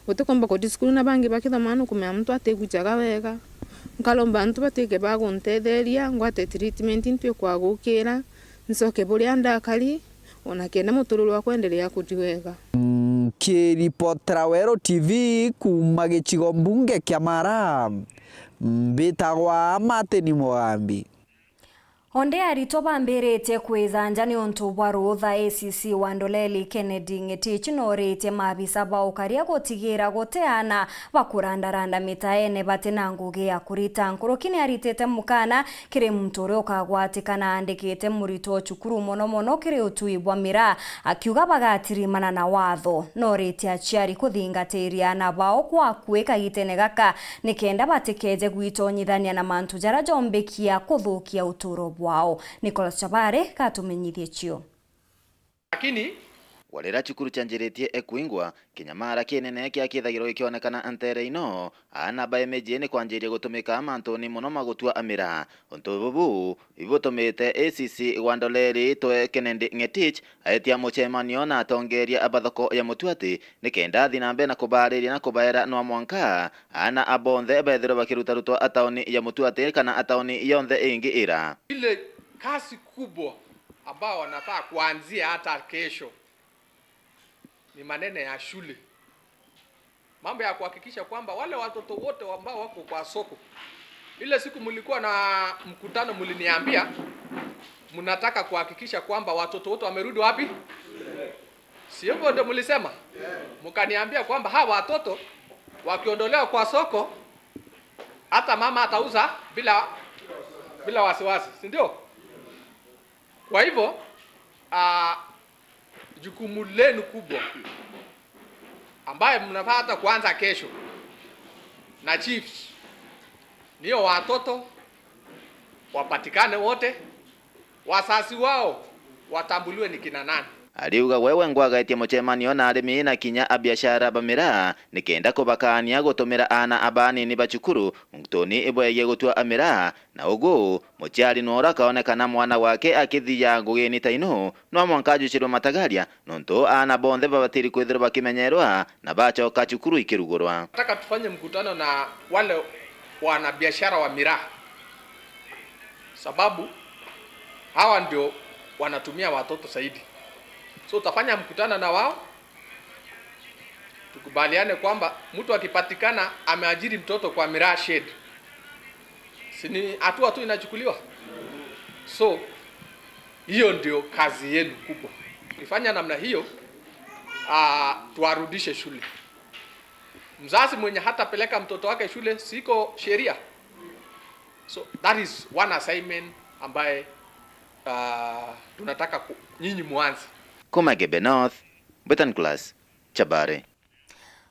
utukomba ko diskuru na bangi bakitha manu kumea mtu ategujaga wega nkalomba antu batike baguntetheria ngwate treatment ntwe kwa gukira nsoke buri andakali ona kenda mutururu wa kwendelea kutiwega kiripotera Weru TV kuma gicigo mbunge kia Mara mbitagwa Mateni Mugambi onde arito bambirite kwizanja ni onto bwa rutha ACC Wandoleli Kennedy Ngetich norite mabisa baukaria gotigira goteana bakurandaranda mitaene batena ngugi ya kurita nkurukini aritete mukana kire mutore ukagwatikana andikite murito cukuru mono kire utuibwa mira akiuga bagatirimana na watho norite aciari kuthingateria na bao kwa kueka gitene gaka nikenda batikeje gwitonyithania na mantu jara jombekia kuthukia uturo wao. Nicholas Chabare katumenyithie cio. Lakini walera cukuru chanjiretie ekuingwa kinyamara kinene kia kithagiro ikionekana antere ino ana baemejene kwanjiria gutumika amantoni muno magutua amira onto bubu ibutumite ACC Wandoleli to Kennedy Ngetich aetia muchemanio na atongeria abathoko ya mutuati nikenda thinambe na kubariria na kubaera no mwanka ana abonthe bethiro bakirutarutwa ataoni ya mutuati kana ataoni yonthe ingi ira ile kasi kubwa ambao wanafaa kuanzia hata kesho ni maneno ya shule, mambo ya kuhakikisha kwamba wale watoto wote ambao wako kwa soko. Ile siku mlikuwa na mkutano mliniambia mnataka kuhakikisha kwamba watoto wote wamerudi wapi? Sio hivyo ndio mlisema? Mkaniambia kwamba hawa watoto wakiondolewa kwa soko hata mama atauza bila wasiwasi, si ndio? Kwa hivyo jukumu lenu kubwa ambaye mnafaa hata kuanza kesho na chiefs niyo watoto wapatikane wote, wasasi wao watambuliwe ni kina nani. Aliuga wewe ngwagaitie muchemanio na arimi na kinya abiashara bamira nikenda kubakania gutumira ana abani ni bacukuru mtoni ibweye gutua amira na ugu muchari nora kaonekana mwana wake akithia ngugeni taino no mwankajicirwo matagaria nonto ana bonthe babatiri kwithirwa bakimenyerwa na bacoka cukuru ikirugurwa. Nataka tufanye mkutano na wale wana biashara wa miraa, sababu hawa ndio wanatumia watoto zaidi. So utafanya mkutano na wao, tukubaliane kwamba mtu akipatikana ameajiri mtoto kwa miraa shade, sini hatua tu inachukuliwa. So hiyo ndio kazi yenu kubwa. Ukifanya namna hiyo, tuarudishe shule. Mzazi mwenye hata peleka mtoto wake shule siko sheria. So that is one assignment ambaye tunataka nyinyi muanze. Komagebe North, Betan Class, Chabare.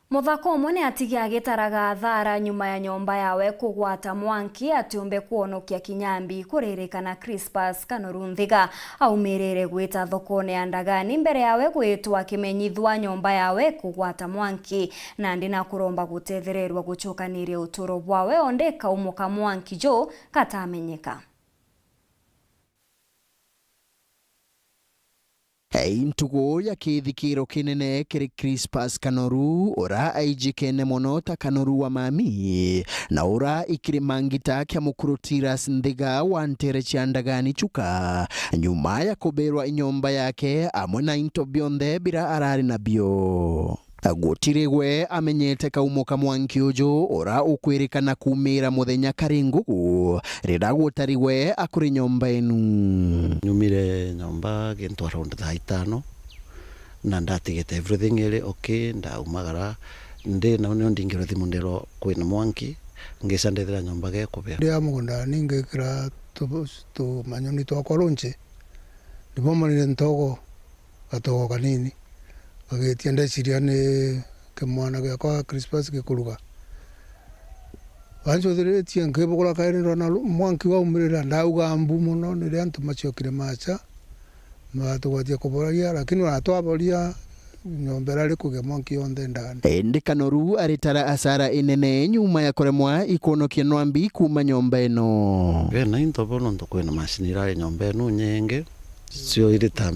Muthako umwe ni atigi agitaraga Thaa nyuma ya nyomba yawe kugwata mwanki atiumbe kuonokia kinyambi kuririkana Crispus Kanorunthiga aumirire gwita thokone ya Ndagani mbere yawe gwitwa kimenyithwa nyomba yawe kugwata mwanki na ndina kuromba gutethirerwa gucukaniria uturo bwawe onde kaumuka mwanki jo katamenyeka. Intugo ya kithikiro kinene kiri Crispus Kanoru ora aijikene monota Kanoru wa mami na ora ikirimangita kia Mukurutiras Nthiga wa ntere cia Ndagani chuka nyuma ya kuberwa inyomba yake amwe na into bionthe bira arari nabio. Gutiregwe amenyete kaumoka mwanki ujo ora ukwirikana kumira muthenya karingugu rira gutariwe akuri nyomba enu. Nyumire nyomba gintu around Thaa 5 na ndatigete everything iri okay ndaumagara ndi na ndio ndingiro thimu ndero kwina mwanki ngisandethera nyomba ge kubera ndia mugunda ningekira tu manyoni twakwa runche ndibomanire ntogo gatogo kanini gagetia ndeciria ni kimwana giakwa Christmas gikuruga wanjothiretie nkibugura kairira na mwanki waumirira ndauga mbu muno ni ria ntumacokire macha matugwatia kuboragia lakini watwaboria nyombera rikuge mwanki yonthe ndani indi Kanoru aritara asara inene nyuma ya kuremwa ikonokia nwambi kuma nyomba ino bena into bono ntokwena mashinira nyomba ino nyenge sio irita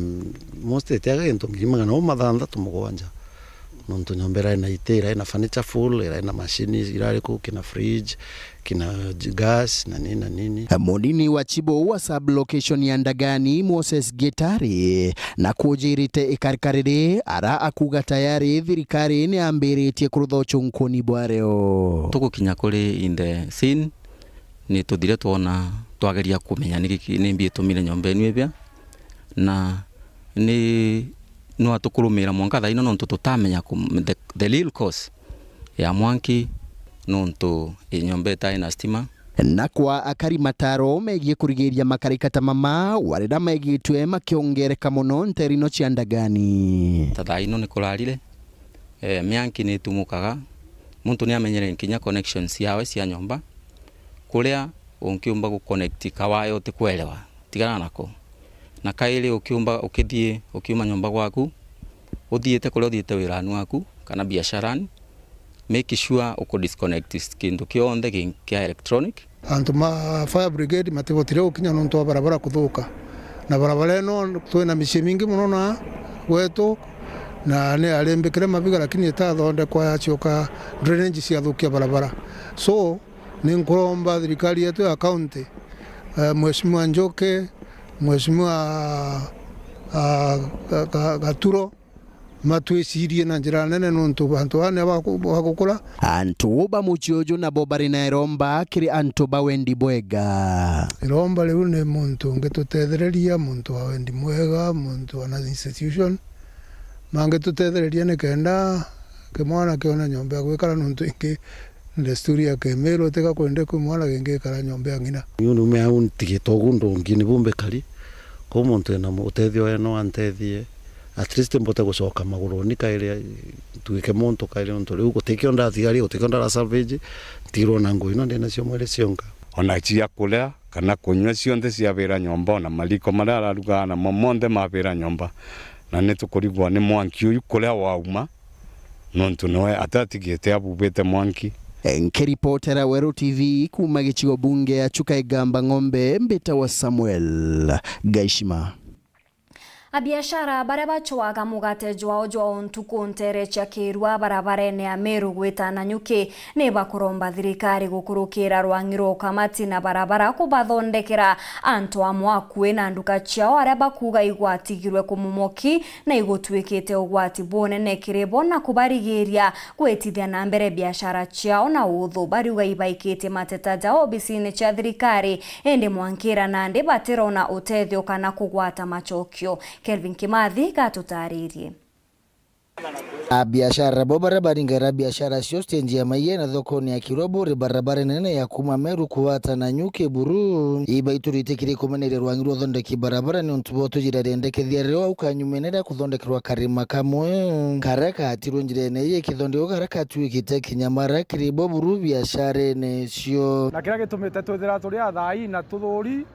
most etiaga into ngima na umathanda tumugwanja nonto nyombera ina itera ina furniture full ina machine irari ku kina fridge kina gas na nini Monini wa Chibo wa sub location ya Ndagani Moses Getari na kujirite ikarikarire ara akuga tayari thirikari ni ambiritie kurutha chunkoni bwareo tugukinya kuri in the scene ni tuthire tuona twageria kumenya ni mbi tumire nyomba enu ibia na ni no atukurumira mwanka thaino no tutamenya the real cause ya mwanki nonto nyomba ta ina stima na kwa akari mataro megie kurigiria makarikata mama warira megitwe makiongereka muno nterino cia Ndagani thaino ni kurarire mianki ni tumukaga muntu ni amenyere nkinya connections yawe cia nyomba kuria unkiumba ku connect kawayo tikwelewa tigana nako na kaile ukiumba ukithie ukiuma nyomba gwaku uthiete kuria uthiete wiranu waku kana biasharani make sure uko disconnect kindu kionde kia electronic antuma fire brigade matibotire ukinya nonto barabara kuthuka na barabara eno twina micie mingi muno na wetu na ne alembekere mabiga lakini etathonde kwa yachoka drainage cia thukia barabara so ni nkuromba thirikari yetu ya county mheshimiwa Njoke mheshimiwa Gaturo matwicirie na njira nene nontu bantu ane bakukula antu bamuchiojo na bobari na iromba kiri antu bawendi bwega iromba riu ni muntu ngetutethereria muntu wa wendi mwega muntu ana institution mangetutethereria ni kenda kimwana kiona nyomba ya gwikara nontu ingi desturi ya kemero teka kwende kumwana genge kara nyomba ya ngina yunu me aun tigetogu ndongini bombe kali ko muntu na utethio eno antethie at least mbote gucoka maguru ni kaire tuike monto kaire onto riu gutikio ndathigari gutikio ndara salvage tiro na ngui no ndena cio mwere cionga ona cia kulea kana kunywa cionthe cia wira nyomba na maliko marara ruga na momonde mawira nyomba na netukurigwa ni mwanki uyu kulea wauma nontu noe atatigete abubete mwanki Nkiripotera Weru TV kuma gichigo bunge ya Chuka Igamba Ng'ombe mbeta wa Samuel Gaishima abiashara baria bachoaga mugate jwao ntuku ntere cia kirwa barabarene ya Meru gwitana nyuki ni bakuromba thirikari gukurukira rwangiro kamati na barabara kubathondekera antu amwe na nduka ciao aria bakuga igwatigirwe kumumoki na igutwikite ugwati bonene kirebo na kubarigiria gwetithia na mbere biashara ciao na uthu bariuga ibaikite mateta jao obisini cia thirikari ende mwankira nande batirona utethio kana kugwata machokio Kelvin Kimathi gatutaririe biashara bobarabara ngara biashara sio stendi ya Maye na thokoni ya Kirobo barabara nene ya kuma Meru kuwata na nyuke buru ibaiturite kiri kumenererwa ngiro thondeki barabara ni ntuboto jirarendeke thiarewa ukanyumenera kuthondekerwa karima kamwe karaka atirunjirene ye kithonde karaka tuikite kinyamara Kiribo buru biashara ne sio na kira gitumite twithira turi athai na tuthuri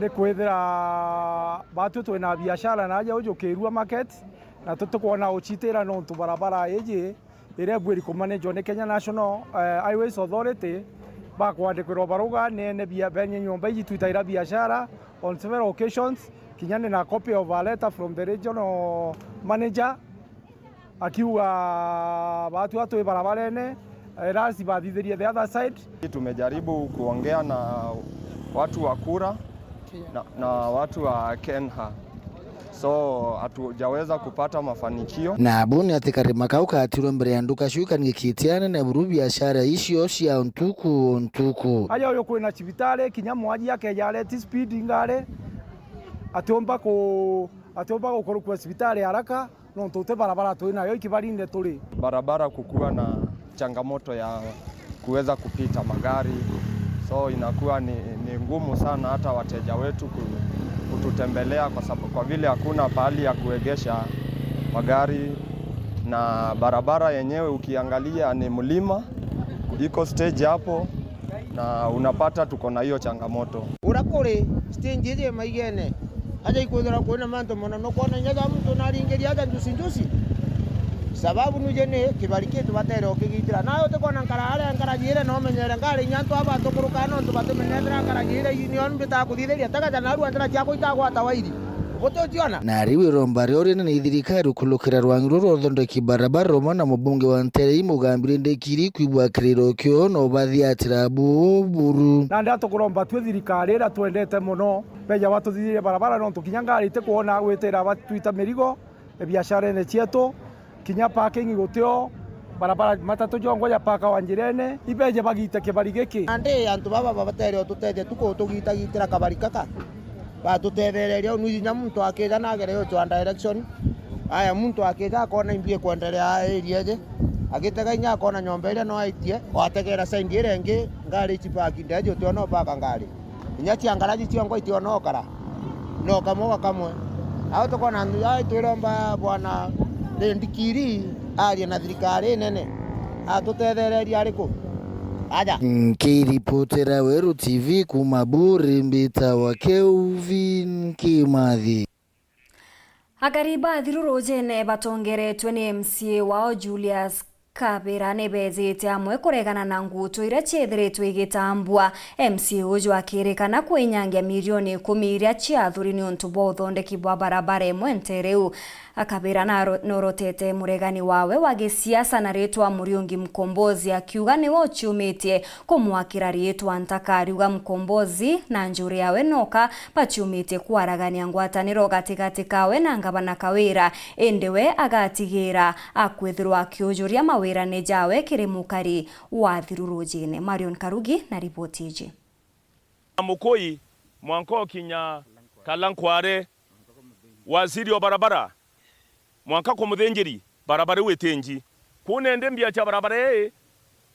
ni kwithira batu twina biashara na aja ujukirua market na tutukuona uchitira no barabara eje ire bwiri kumanage ne Kenya National Highways Authority bakwandikirwo baruga nene bia benye nyomba ijitwitaira biashara on several occasions kinyane na copy of a letter from the regional manager akiuga batu atu barabara ene rasi badithirie the other side. Tumejaribu kuongea na watu wa kura na watu wa Kenha, so hatujaweza kupata mafanikio na abuni atikarima kauka atiro mbere ya nduka shuka ngikitiana na buru biashara icio cia ntuku aya uyo kwina cibitare kinyamu aji yake yareti speed ngare atomba gukorukwa cibitare haraka no tute barabara twina yo ikibarinde turi barabara kukuwa na changamoto ya kuweza kupita magari, so inakuwa ni ngumu sana hata wateja wetu kututembelea kwa vile hakuna pahali ya kuegesha magari, na barabara yenyewe ukiangalia ni mlima, iko stage hapo, na unapata tuko na hiyo changamoto. Urakuri stage ile maigene aja ikwethera kwina manto mona no kona nyaga mtu naringeria hata njusi sababu nujene kibali kitu batere okigitira nayo te kona nkaragire no menyere ngari nyanto aba tukuruka no tubatumenyera nkaragire union bitakuthithiria taka naru andra cyako itagwata wairi na riwe rombari ori na thirikari kulukira rwangi ruthondeki barabara roma na mubunge wa Nteto mugambire ndekiri kwibwa kiriro kyo no bathiatira buru na nda tukuromba twe thirikari ra twendete muno beja watuthire barabara no tukinya ngari te kuona gwetera batwita mirigo biashara ene cietu kinya parking gutio barabara matatu jongo ya paka wanjirene ibeje bagite kibari giki ande antu baba batere tutete tuko tugitagitira kabari kaka batutethereria nuinya muntu akija nagere yo to direction aya muntu akija akona imbie kuendelea area je agitega inya akona nyomba ile no aitie wategera side ile ngi ngari chipaki ndeje to no paka ngari inya tiangaraji tiongo itio no kara no kamwe au to kona ai twiromba bwana ndikiri aria na thirikari nene atutethereria ariku aja Kiripotera Weru TV kumaburi mbita wa Kelvin Kimathi. Agariba thirurujene batongeretwe ni MCA wao Julius Kabera nebezete amwe kuregana na nguto ira chethiretwe igitambua MCA uju akirikana kwenyangia milioni 10 iria ciathuri ni untu bwa uthondeki bwa barabara imwe Ntereu. Kabera norotete muregani wawe wa gisiasa na ritwa Muriungi Mkombozi akiuga ni wochumitie kumwakira ritwa Ntakari uga Mkombozi na njuri yawe noka pachumitie kuaragania ngwataniro gatigati kawe na ngabana Kawira endewe agatigira akwithirwa akiujuria mawira ne jawe kirimukari wa thirurujine. Marion Karugi na ripoti iji. Mukoi Mwanko Kinya Kalankware waziri wa barabara Mwanka ko muthenjeri barabara wetenji kunende mbia cha barabara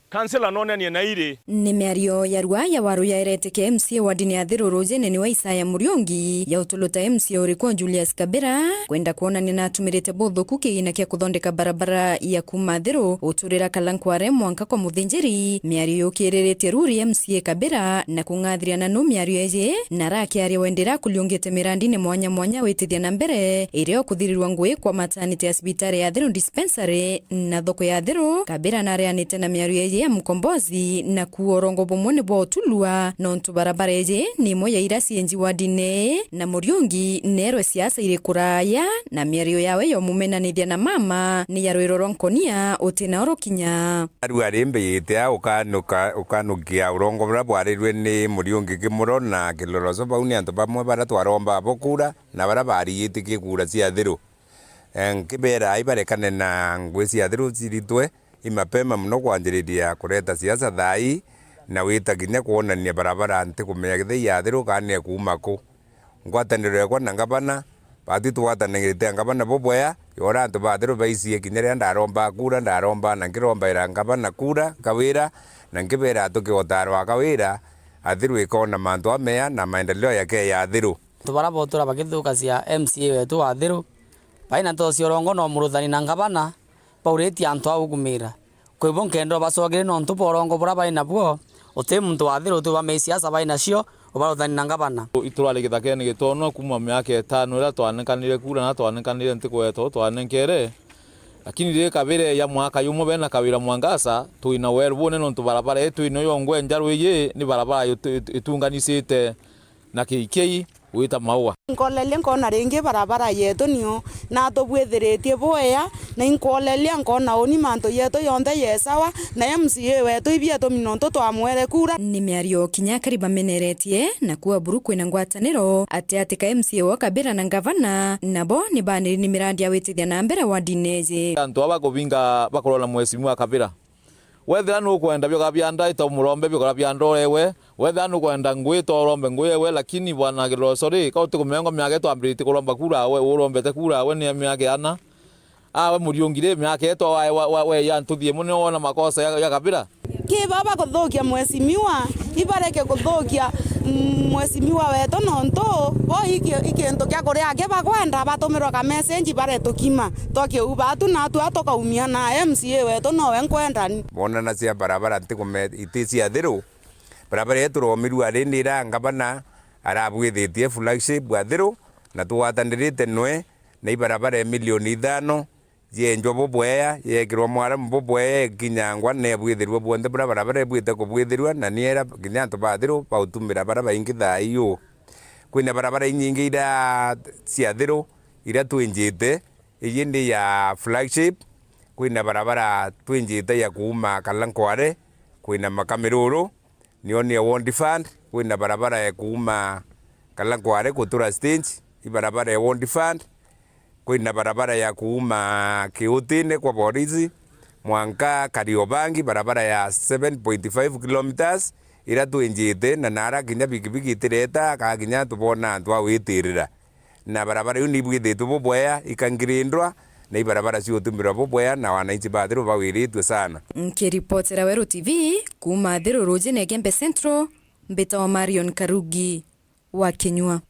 kansela none ni naire ni miario ya rua ya waru ya URETERI MCA wa dini ya thirurujene ni wa Isaya Muriungi ya utuluta MCA uriko Julius Kabera kwenda kuona ni natumirite botho kukigina kia kuthondeka barabara ya kuma thiru uturira Kalankware Mwanka ko muthenjeri miario kirerete ruri MCA Kabera na kungathria na no miario eje na raki ari wendera kuliongete mirandine mwanya wetithia na mbere irio kuthirirwa ngui kwa maternity ya hospitali ya thiru dispensary na thoko ya thiru. Kabera na reanite na miario eje ya Mkombozi na kuorongo bomone bwa utulua nontu barabara eje ni moya irasi enji wadine na Muriungi nero siasa ile kuraya na miario yawe yo mumenanithia na mama ni ya rwiroronkonia utina orokinya aru arimbe yite ukanukia urongo bra bwarirwe ni Muriungi kimuro na kiloroso bauni antu bamwe bara twaromba bokura na bara bari yitike kura cia thiru Kibera ibarekane na ngwe cia thiru ciritwe imapema muno kwanjiriria kureta siasa thai na wita ginya kuonania barabara ante kumenya githei ya thiru kane kuma ku ngwataniro yakwa na ngabana bati twatanirite ngabana bobwea yora antu bathiru baicie kinya ndaromba kura ndaromba na ngiromba ira ngabana kura Kawira na Kibera tukiotaro Kawira athiru ikona mantu amea na maendeleo yake ya thiru tubarabotura bagithuka cia MCA wetu wa thiru baina to ciongo no muruthani na ngabana paureti antu agumira kwebo nkendo basogere no ntu porongo bora baina bwo ote muntu wathiru tu bamesiasa baina cio obaruthani na ngabana itwale githakene gitono kuma miaka 5 ira twanekanire kura na twanekanire ntikweto twanenkere lakini ri Kabira ya mwaka yumo bena Kawira Mwangasa tuina werubone no ntu barabara yetu ino yongwe njaru ye ni barabara itunganisite na kikei wita maua nkolele nkona ringi barabara yetu niyo na tobwetheretie boya na nkolele nkona oni manto yetu yonde yesawa na MCA wetu ibieto minonto twamwere kura ni miario kinya kariba meneretie na kuwa buru kwina ngwataniro ateatika MCA wa Kabera na ngavana nabo ni bani ni mirandi ya wetithia na mbere wa dineje antu abakubinga bakorola mwesimu wa Kabera wethera no kwenda byo gabyanda ito murombe byo gabyandore wethera no kwenda ngwe to rombe ngwe lakini bwana girosori ka utukumengo myage to ambirite kuromba kura urombete kura ni myage ana Muriungire myage to we ya ntuthie muno wona makosa ya Kabira kibaba kuthukia mwesimiwa ibareke kuthukia mwesimiwa wetu nonto bo ikintu kia kuria kibakwenda batumirwa ka message bare tukima tokiuba tu na tu atokaumia na MCA wetu nowe nkwendani bonana cia barabara ntikume iticia thiru barabara yetu romiru arindira ngabana arabwithitie flagship bwa thiru na tuwatandirite nwe na ibarabara milioni 5 yenjwa bobweya yekirwa mwara mbobweya kinyangwa ne bwithirwa bonde barabara bwite kubwithirwa na niera kinyanto bathiru bautumira barabara ingi thaiyo kwina barabara nyingi ira cia thiru ira twinjite iyindi ya flagship kwina barabara twinjite ya kuuma Kalankware kwina Makamiruru nioni ya Wondi Fund kwina barabara ya kuuma Kalankware kutura stage ibarabara ya Wondi Fund kwina barabara ya kuuma Kiutine kwa polisi Mwanka Kariobangi barabara ya 7.5 kilometers ira twinjite na nara kinya bikibiki tireta ka kinya tubona antu awitirira na barabara yu nibwithitwe bobweya ikangirindwa na ibarabara ciotumirwa bobweya na wananchi bathiru bawiritwe sana. Nkiripotera Weru TV kuma Thiru Rujine Gembe Central mbeta Marion Karugi wa Kinyua.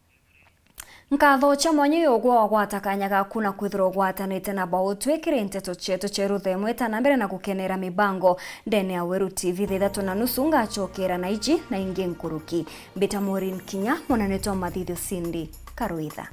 Nkatho cha mwanyi yogwa gwatakanyaga kuna kwithirwo gwatanite na bautwikire Nteto chetu cheruthe mweta na mbere na gukenera mibango ndene ya Weru TV 3:30 ngachokera na iji na ingi nkuruki mbeta MAUREEN Kinya mwana neto Mathithu Cindy Karuitha.